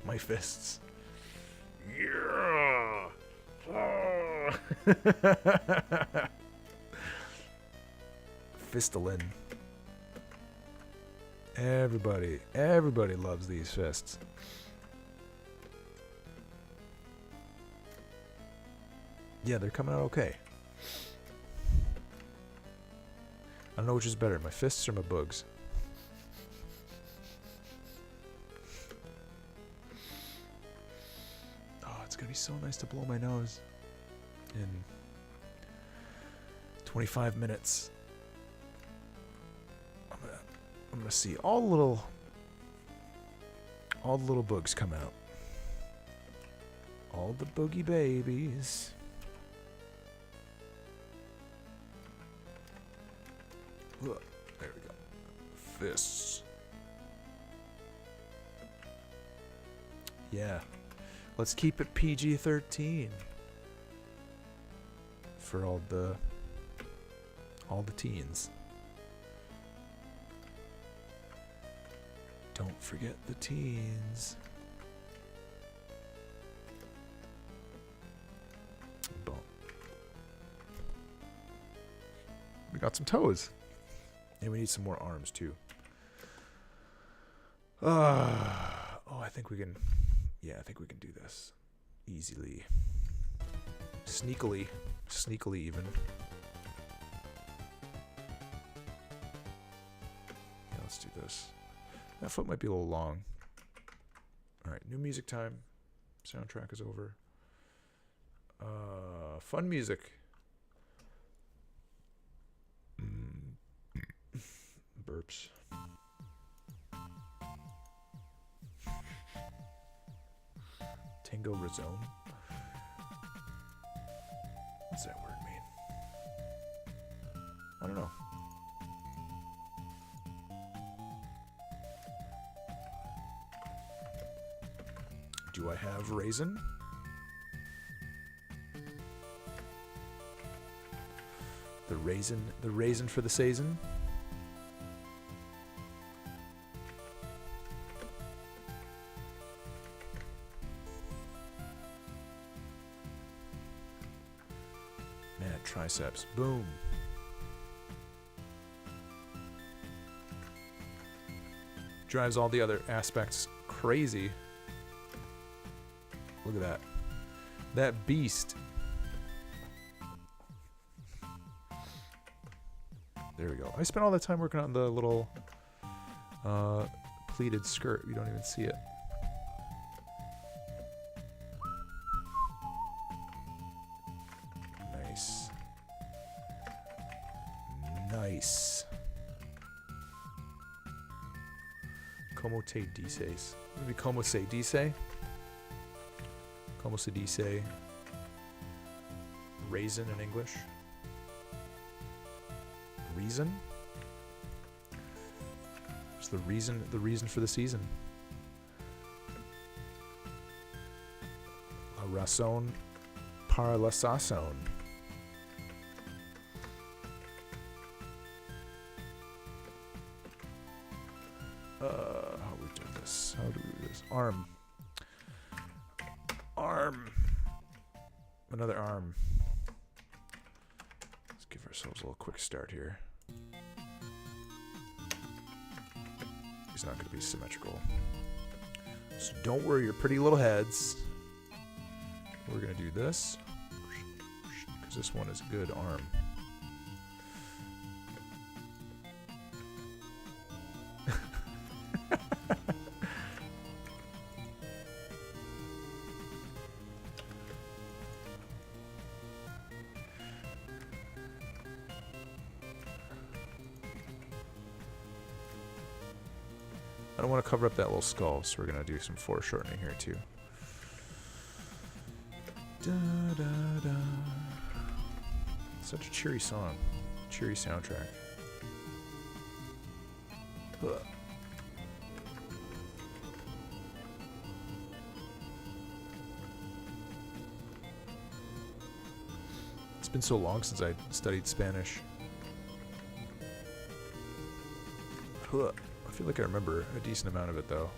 My fists. Yeah. Fistolin. Everybody loves these fists. Yeah, they're coming out okay. I don't know which is better, my fists or my bugs. Oh, it's gonna be so nice to blow my nose in 25 minutes. I'm gonna see all the little bugs come out. All the boogie babies. There we go. Fists. Yeah. Let's keep it PG-13 for all the teens. Don't forget the teens. Boom. We got some toes. And we need some more arms too. Oh, I think we can. Yeah, I think we can do this easily, sneakily even. Yeah, let's do this. That foot might be a little long. All right, new music time. Soundtrack is over. Fun music. Burps. Tango Razone. What's that word mean? I don't know. Do I have raisin? The raisin for the season. Triceps. Boom. Drives all the other aspects crazy. Look at that. That beast. There we go. I spent all that time working on the little pleated skirt. You don't even see it. Nice. Como te dices? Maybe como se dice? Como se dice? Raisin in English? Reason? What's the reason for the season? La razón para la sazón. How do we do this? How do we do this? Arm. Another arm. Let's give ourselves a little quick start here. He's not going to be symmetrical. So don't worry your pretty little heads. We're going to do this. Because this one is a good arm. I don't want to cover up that little skull, so we're going to do some foreshortening here too. Da, da, da. Such a cheery song. Cheery soundtrack. Ugh. It's been so long since I studied Spanish. Ugh. feel like I remember a decent amount of it, though.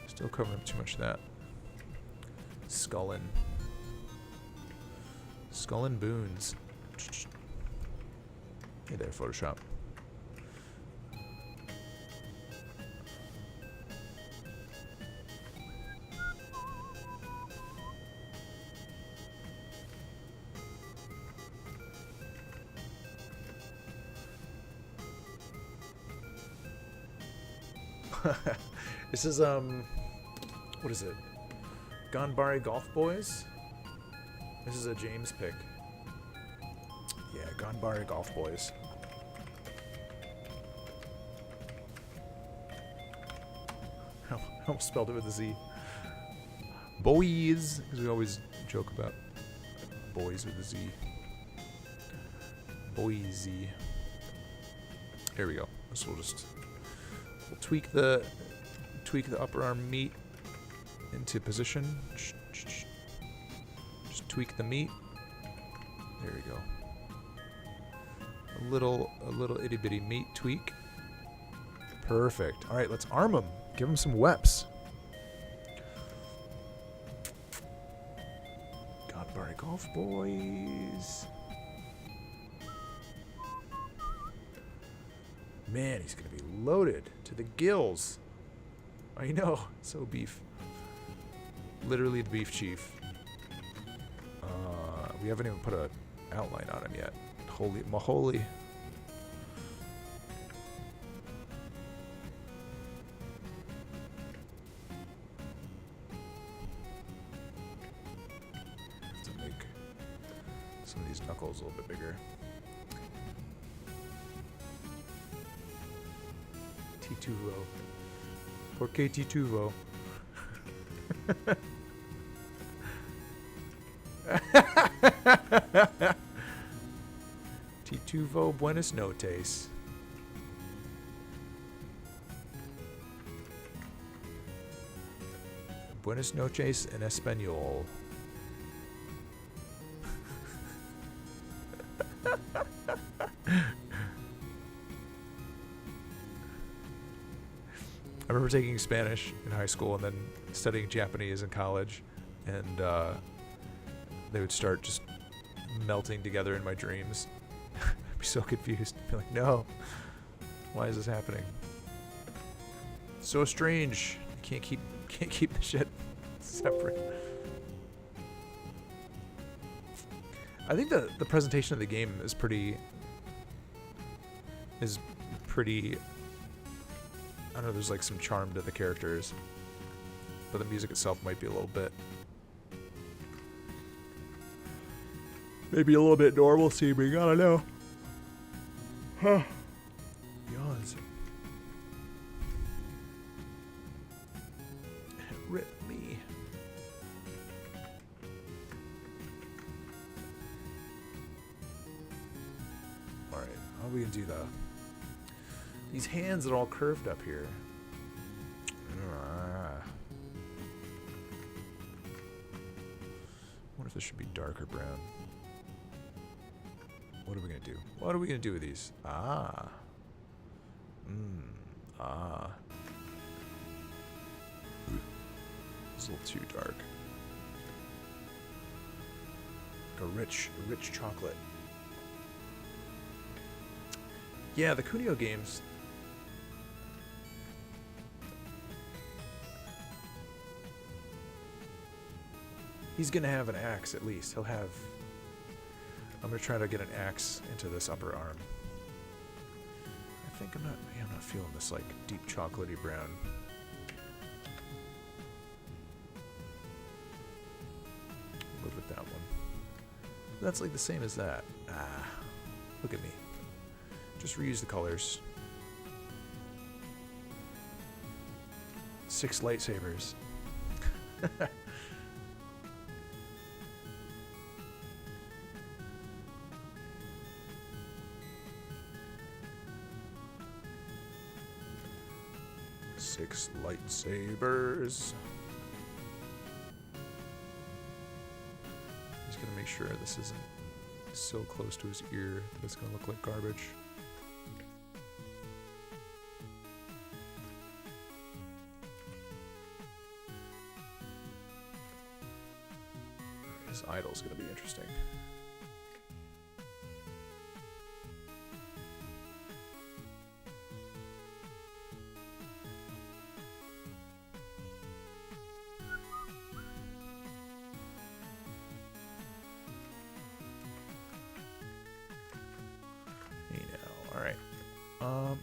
Still covering up too much of that. Skullin' Boons. Hey there, Photoshop. This is what is it? Ganbare Golf Boys? This is a James pick. Yeah, Ganbare Golf Boys. I almost spelled it with a Z. Boys, because we always joke about boys with a Z. Boise. There we go. So we'll tweak the upper arm meat into position. Just tweak the meat. There we go. A little itty bitty meat tweak. Perfect. All right, let's arm him. Give him some weps. Godbar Golf Boys. Man, he's gonna be loaded to the gills. I know, so beef. Literally the beef chief. We haven't even put an outline on him yet. Holy moly. Have to make some of these knuckles a little bit bigger. Tituvo. Por qué Tituvo? Tituvo buenas noches. Buenas noches en español. I remember taking Spanish in high school and then studying Japanese in college, and they would start just melting together in my dreams. I'd be so confused. I'd be like, no, why is this happening? So strange. Can't keep the shit separate. I think the presentation of the game is pretty. I don't know, there's like some charm to the characters, but the music itself might be a little bit, maybe a little bit normal seeming. I don't know. Huh. Yawns. Rip me. All right, how are we gonna do that? These hands are all curved up here. I wonder if this should be darker brown. What are we gonna do? What are we gonna do with these? Ah. It's a little too dark. Like a rich chocolate. Yeah, the Kunio games. He's gonna have an axe at least. He'll have. I'm gonna try to get an axe into this upper arm. I think I'm not feeling this like deep chocolatey brown. Live with that one. That's like the same as that. Ah, look at me. Just reuse the colors. 6 lightsabers. Six lightsabers. make sure this isn't so close to his ear that it's going to look like garbage. His idol's going to be interesting.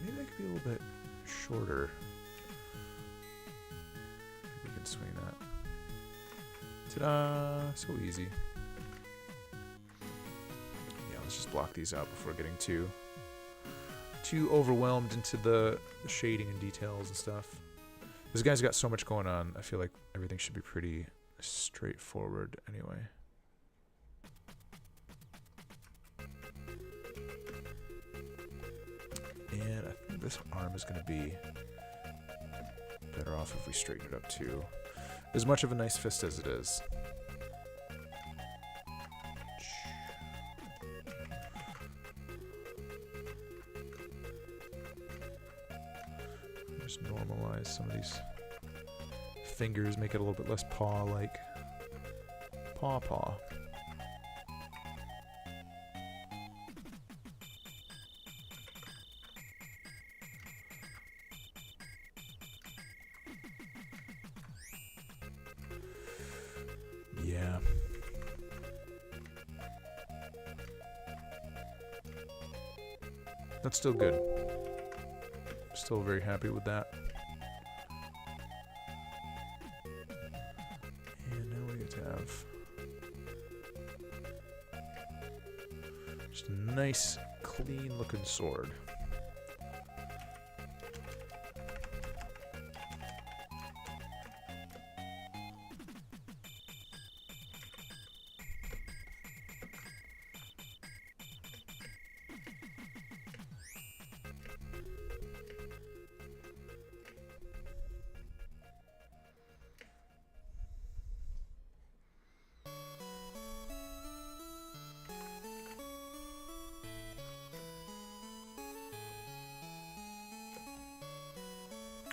Maybe that could be a little bit shorter. Maybe we can swing that. Ta-da! So easy. Yeah, let's just block these out before getting too overwhelmed into the shading and details and stuff. This guy's got so much going on. I feel like everything should be pretty straightforward anyway. And I think this arm is going to be better off if we straighten it up too. As much of a nice fist as it is. Just normalize some of these fingers, make it a little bit less paw-like. Paw. Yeah. That's still good. Still very happy with that. And now we get to have just a nice, clean looking sword.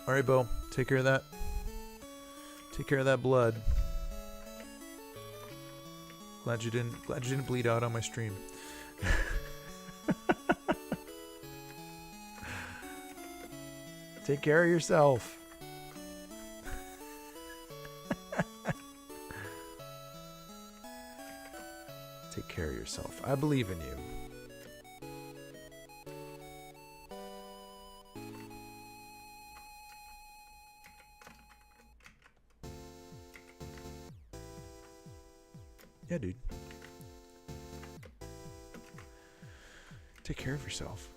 All right, Bo. Take care of that. Take care of that blood. Glad you didn't bleed out on my stream. Take care of yourself. Take care of yourself. I believe in you. Yeah, dude. Take care of yourself.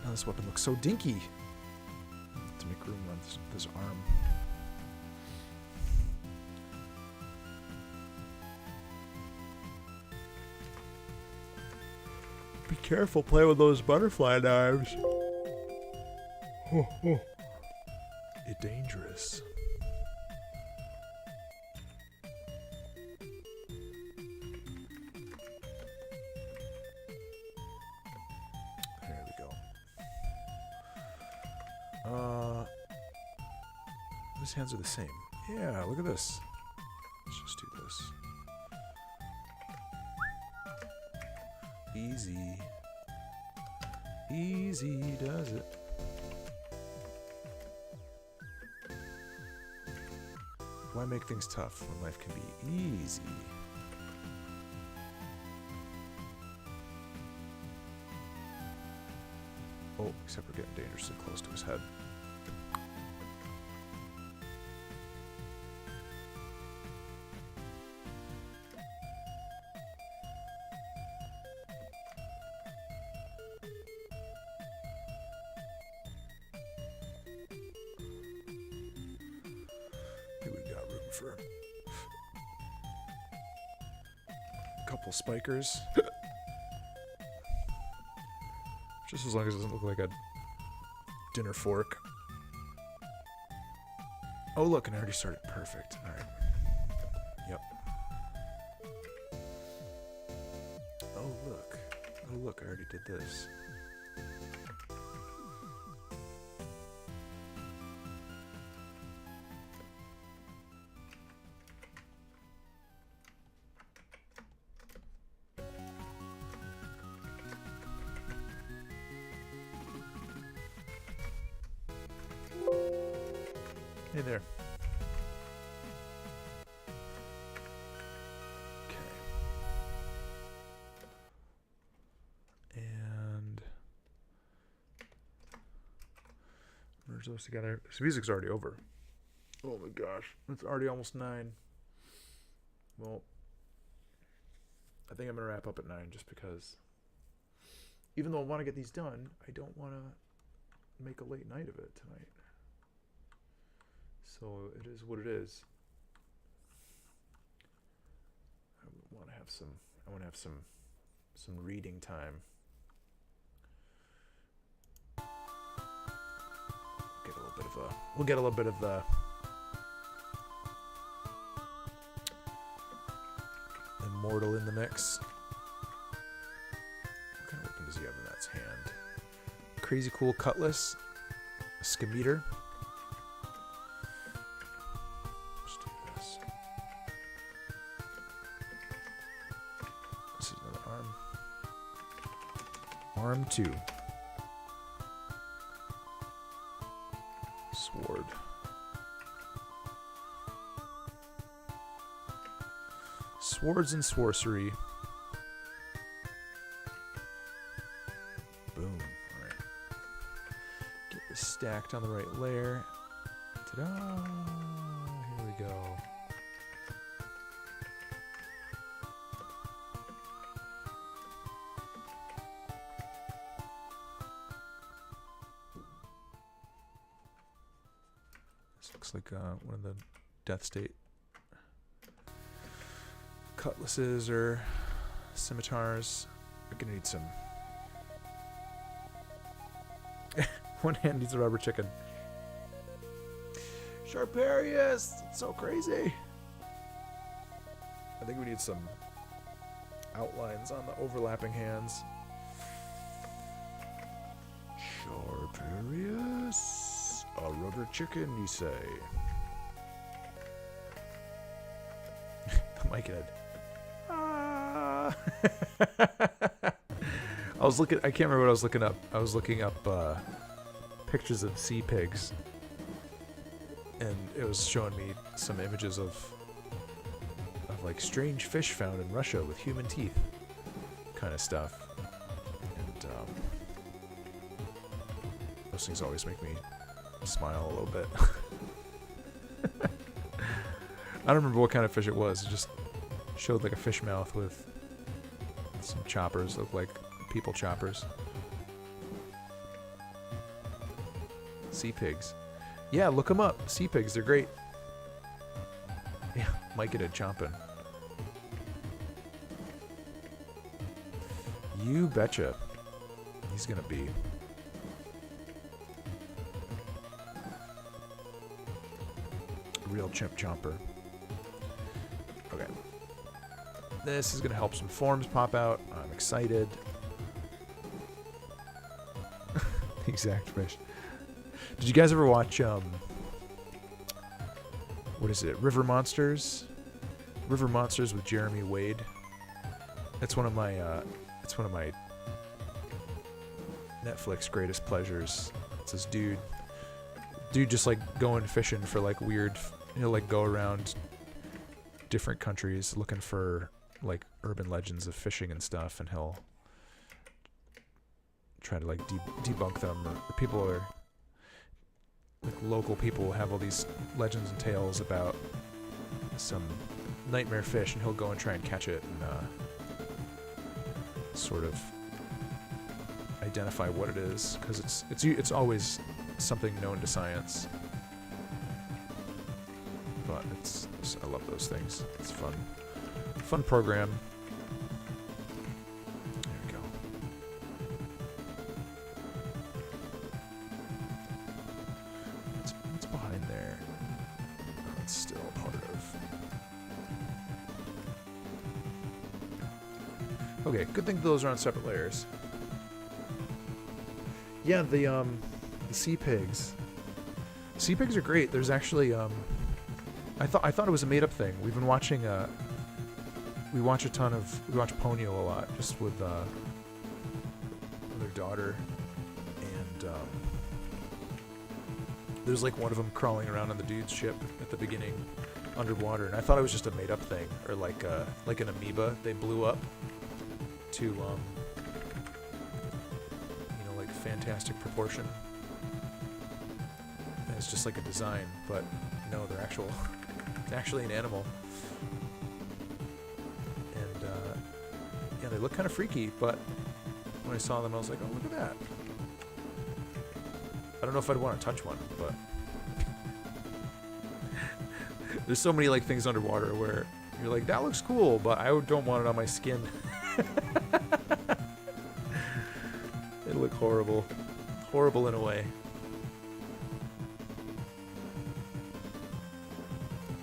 Now this weapon looks so dinky. To make room with this arm. Be careful playing with those butterfly knives. It's dangerous. There we go. His hands are the same. Yeah, look at this. Let's just do this. Easy. Easy does it. Why make things tough when life can be easy? Oh, except we're getting dangerously close to his head. For a couple spikers. Just as long as it doesn't look like a dinner fork. Oh, look, and I already started. Perfect. All right. Yep. Oh, look. Oh, look, I already did this. Hey there. Okay. And merge those together. This music's already over. Oh my gosh. It's already almost 9. Well, I think I'm going to wrap up at 9 just because even though I want to get these done, I don't want to make a late night of it tonight. So it is what it is. I want to have some reading time. We'll get a little bit of the Immortal in the mix. What kind of weapon does he have in that hand? Crazy cool cutlass, a skemeter. Let's do this. This is another arm. Arm 2. Sword. Swords and sorcery. Boom. Alright. Get this stacked on the right layer. Ta-da! Here we go. This looks like one of the Death State cutlasses or scimitars. We're gonna need some. One hand needs a rubber chicken. Sharparius! It's so crazy. I think we need some outlines on the overlapping hands. Sharparius! A rubber chicken, you say? The Myconid. I was looking. I can't remember what I was looking up. I was looking up pictures of sea pigs, and it was showing me some images of like strange fish found in Russia with human teeth, kind of stuff. And those things always make me smile a little bit. I don't remember what kind of fish it was. It just showed like a fish mouth with some choppers, look like people choppers. Sea pigs. Yeah, look them up. Sea pigs, they're great. Yeah, Myconid chomping. You betcha. He's gonna be. Real chimp chomper. Okay. This is going to help some forms pop out. I'm excited. The exact fish. Did you guys ever watch, what is it? River Monsters? River Monsters with Jeremy Wade. It's one of my Netflix greatest pleasures. It's this dude just like going fishing for like weird, like go around different countries looking for like urban legends of fishing and stuff, and he'll try to like debunk them, or people are like local people will have all these legends and tales about some nightmare fish, and he'll go and try and catch it and sort of identify what it is, because it's always something known to science. But I love those things. It's fun. Fun program. There we go. What's behind there? Okay, good thing those are on separate layers. Yeah, the sea pigs. Sea pigs are great. There's actually I thought it was a made up thing. We've been watching we watch Ponyo a lot, just with their daughter, and there's like one of them crawling around on the dude's ship at the beginning, underwater, and I thought it was just a made up thing, or like an amoeba they blew up to like fantastic proportion. And it's just like a design, but no, they're actual. It's actually an animal. And yeah, they look kind of freaky, but when I saw them I was like, oh, look at that. I don't know if I'd want to touch one, but there's so many like things underwater where you're like, that looks cool, but I don't want it on my skin. They look horrible. Horrible in a way.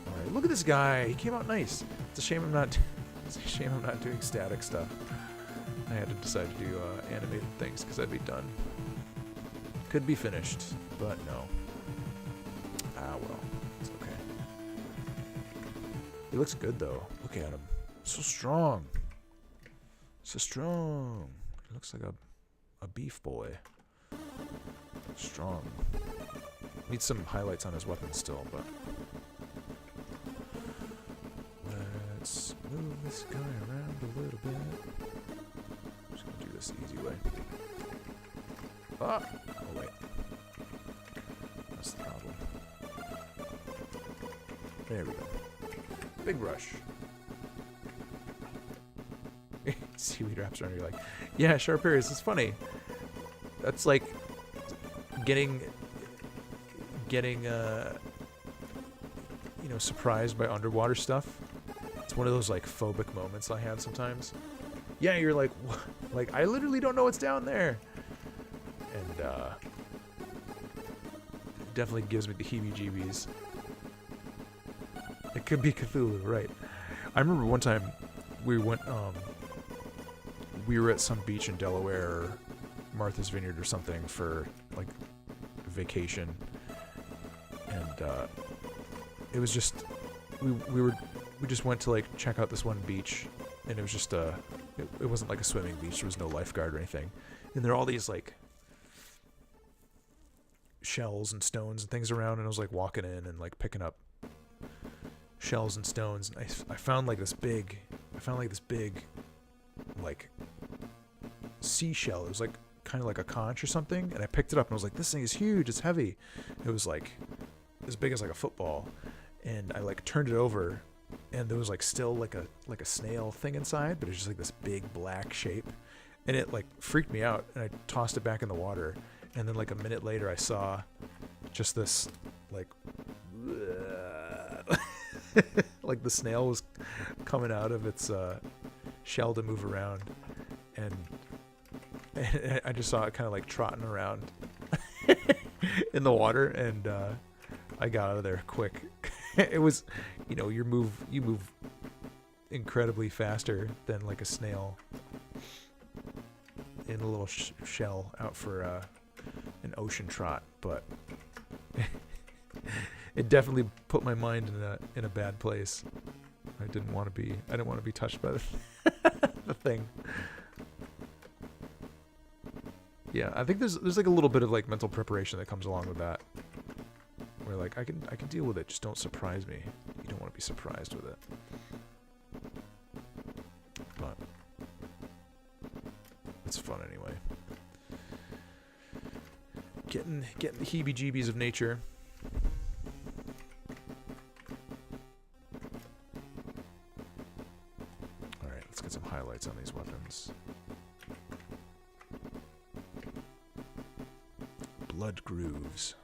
Alright, look at this guy. He came out nice. It's a shame I'm not doing static stuff. I had to decide to do animated things because I'd be done. Could be finished, but no. Ah, well. It's okay. He looks good, though. Look at him. So strong. So strong. He looks like a beef boy. Strong. Needs some highlights on his weapon still, but... Let's move this guy around a little bit. I'm just gonna do this the easy way. Ah! Oh, wait. That's the problem. There we go. Big rush. Seaweed wraps around, you're like, yeah, sharp areas, it's funny. That's like getting surprised by underwater stuff. It's one of those like phobic moments I have sometimes. Yeah, you're like, what? Like, I literally don't know what's down there. And it definitely gives me the heebie-jeebies. It could be Cthulhu, right? I remember one time we went we were at some beach in Delaware, or Martha's Vineyard or something, for like vacation, and it was just we just went to like check out this one beach, and it was just it wasn't like a swimming beach. There was no lifeguard or anything, and there are all these like shells and stones and things around, and I was like walking in and like picking up shells and stones, and I found like this big like seashell. It was like kind of like a conch or something, and I picked it up and I was like, this thing is huge, it's heavy. It was like as big as like a football, and I like turned it over, and there was like still like a snail thing inside, but it was just like this big black shape, and it like freaked me out, and I tossed it back in the water, and then like a minute later I saw just this like like the snail was coming out of its shell to move around, and I just saw it kind of like trotting around in the water, and I got out of there quick. It was, you move incredibly faster than like a snail in a little shell out for an ocean trot, but it definitely put my mind in a bad place. I didn't want to be touched by the thing. Yeah, I think there's like a little bit of like mental preparation that comes along with that. Where like I can deal with it, just don't surprise me. You don't want to be surprised with it. But it's fun anyway. Getting the heebie-jeebies of nature. Alright, let's get some highlights on these weapons. Blood grooves.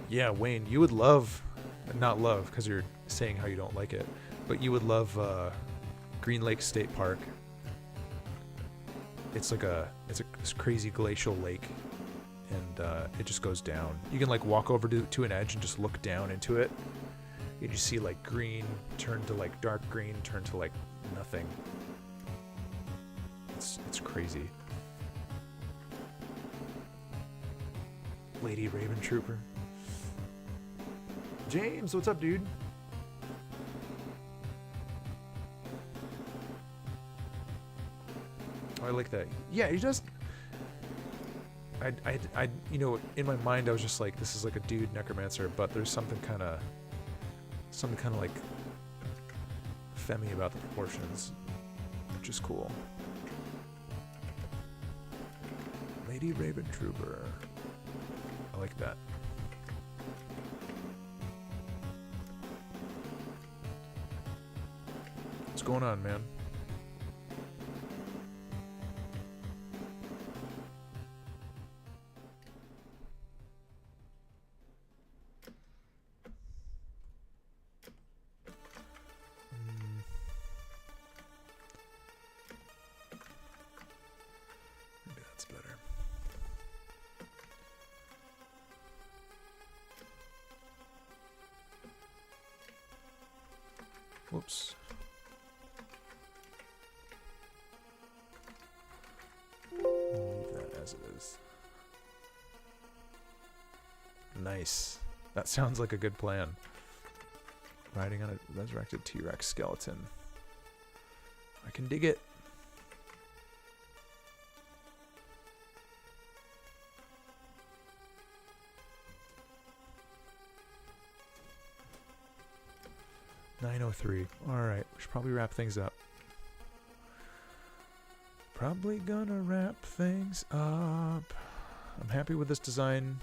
Yeah, Wayne, you would love, not love, because you're saying how you don't like it, but you would love Green Lake State Park. It's like it's this crazy glacial lake, and it just goes down. You can like walk over to an edge and just look down into it. You just see like green turn to like dark green, turn to like nothing. It's crazy. Lady Raven Trooper. James, what's up, dude? Oh, I like that. Yeah, he just. I, you know, in my mind, I was just like, this is like a dude necromancer, but there's something kind of like femmy about the proportions, which is cool. Lady Raven Trooper. I like that. What's going on, man? Maybe that's better. Whoops. Leave that as it is. Nice. That sounds like a good plan. Riding on a resurrected T-Rex skeleton. I can dig it. $9:03. Alright, we should probably wrap things up. Probably gonna wrap things up. I'm happy with this design.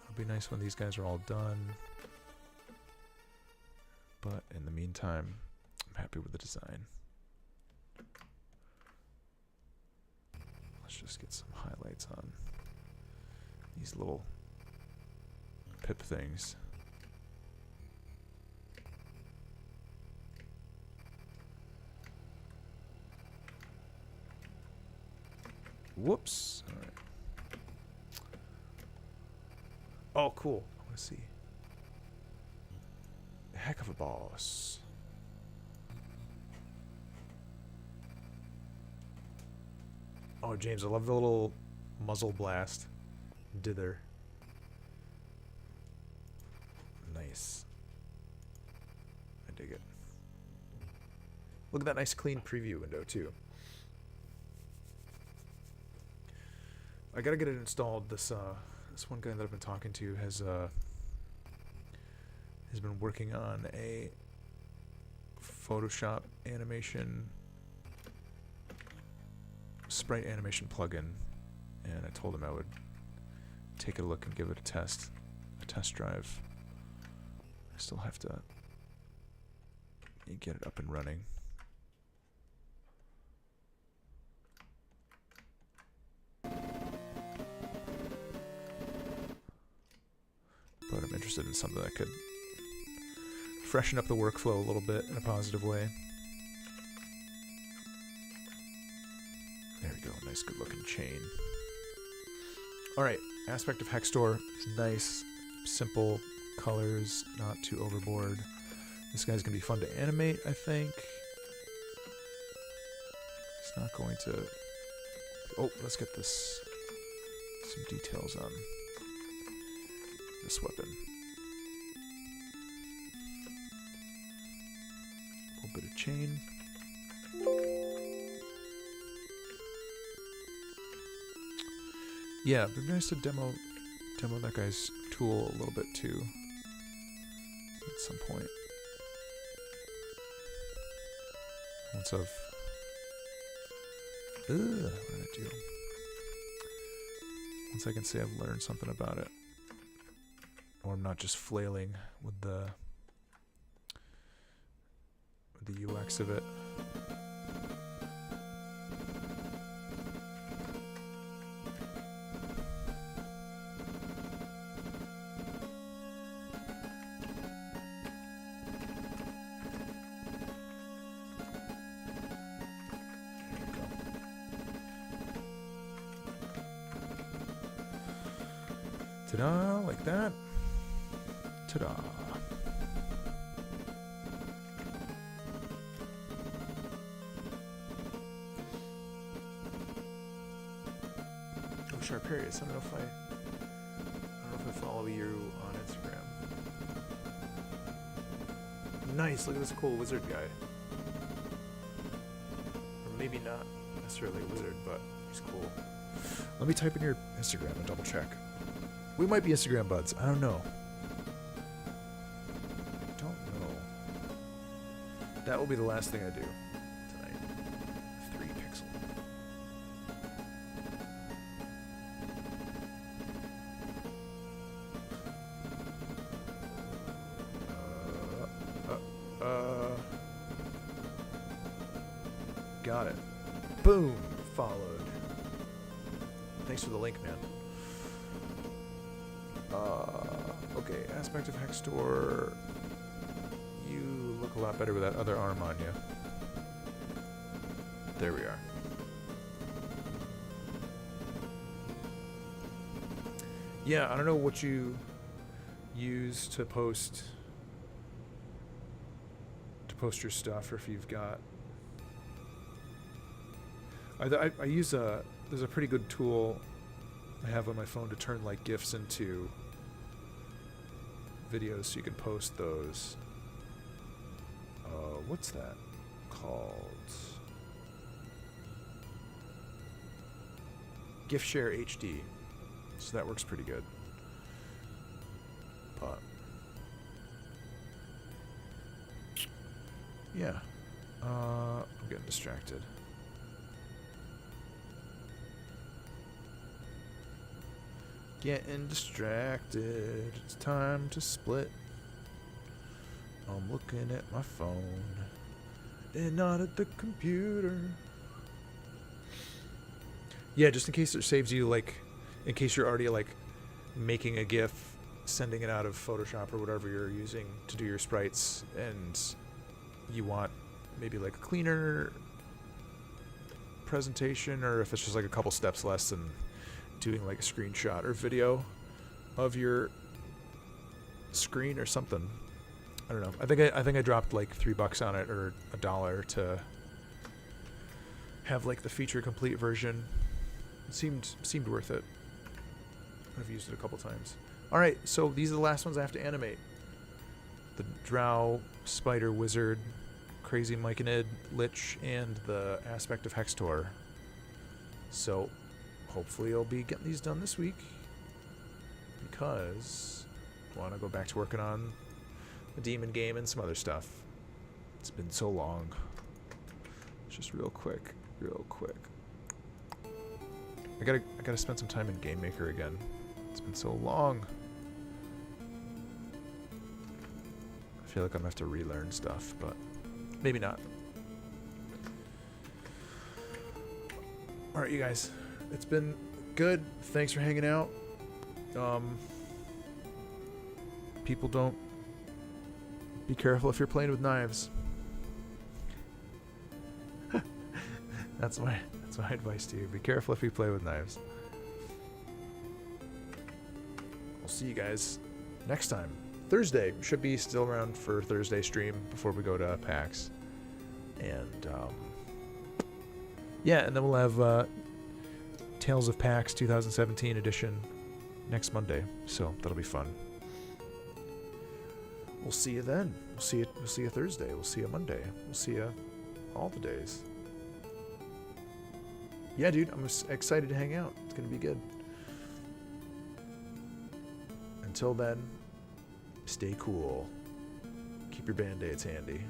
It'll be nice when these guys are all done. But in the meantime, I'm happy with the design. Let's just get some highlights on these little pip things. Whoops. All right. Oh, cool. I want to see. Heck of a boss. Oh, James, I love the little muzzle blast. Dither. Nice. I dig it. Look at that nice clean preview window, too. I gotta get it installed. This one guy that I've been talking to has been working on a Photoshop animation, sprite animation plugin, and I told him I would take a look and give it a test drive. I still have to get it up and running. But I'm interested in something that could freshen up the workflow a little bit in a positive way. There we go, nice good looking chain. Alright, aspect of Hextor is nice, simple colors, not too overboard. This guy's gonna be fun to animate, I think. It's not going to... Oh, let's get this... some details on this weapon. A little bit of chain. Yeah, it'd be nice to demo that guy's tool a little bit too at some point. Once I've what did I do? Once I can say I've learned something about it. Or I'm not just flailing with the UX of it. Ta-da, like that. Ta-da. Oh, Sharparius, I don't know if I follow you on Instagram. Nice, look at this cool wizard guy. Or maybe not necessarily a wizard, but he's cool. Let me type in your Instagram and double check. We might be Instagram buds. I don't know. That will be the last thing I do tonight. 3 pixel. Got it. Boom. Followed. Thanks for the link, man. Okay, aspect of Hextor. You look a lot better with that other arm on you. There we are. Yeah, I don't know what you use to post your stuff, or if you've got. I use there's a pretty good tool I have on my phone to turn like GIFs into videos, so you can post those. What's that called? GIF Share HD. So that works pretty good. But yeah, I'm getting distracted. Getting distracted. It's time to split. I'm looking at my phone and not at the computer. Yeah, just in case it saves you, like, in case you're already, like, making a GIF, sending it out of Photoshop or whatever you're using to do your sprites, and you want maybe, like, a cleaner presentation, or if it's just, like, a couple steps less than doing, like, a screenshot or video of your screen or something. I don't know. I think I dropped like $3 on it, or $1 to have like the feature complete version. It seemed worth it. I've used it a couple times. All right, so these are the last ones I have to animate. The Drow, Spider, Wizard, Crazy Myconid, Lich, and the Aspect of Hextor. So hopefully I'll be getting these done this week, because I want to go back to working on the demon game and some other stuff. It's been so long. Just real quick. I gotta spend some time in Game Maker again. It's been so long. I feel like I'm gonna have to relearn stuff, but maybe not. Alright, you guys. It's been good. Thanks for hanging out. People don't. Be careful if you're playing with knives. That's my advice to you. Be careful if you play with knives. We'll see you guys next time. Thursday. Should be still around for Thursday stream before we go to PAX. And yeah, and then we'll have Tales of PAX 2017 edition next Monday. So that'll be fun. We'll see you then. We'll see you Thursday. We'll see you Monday. We'll see you all the days. Yeah, dude, I'm excited to hang out. It's gonna be good. Until then, stay cool. Keep your band-aids handy.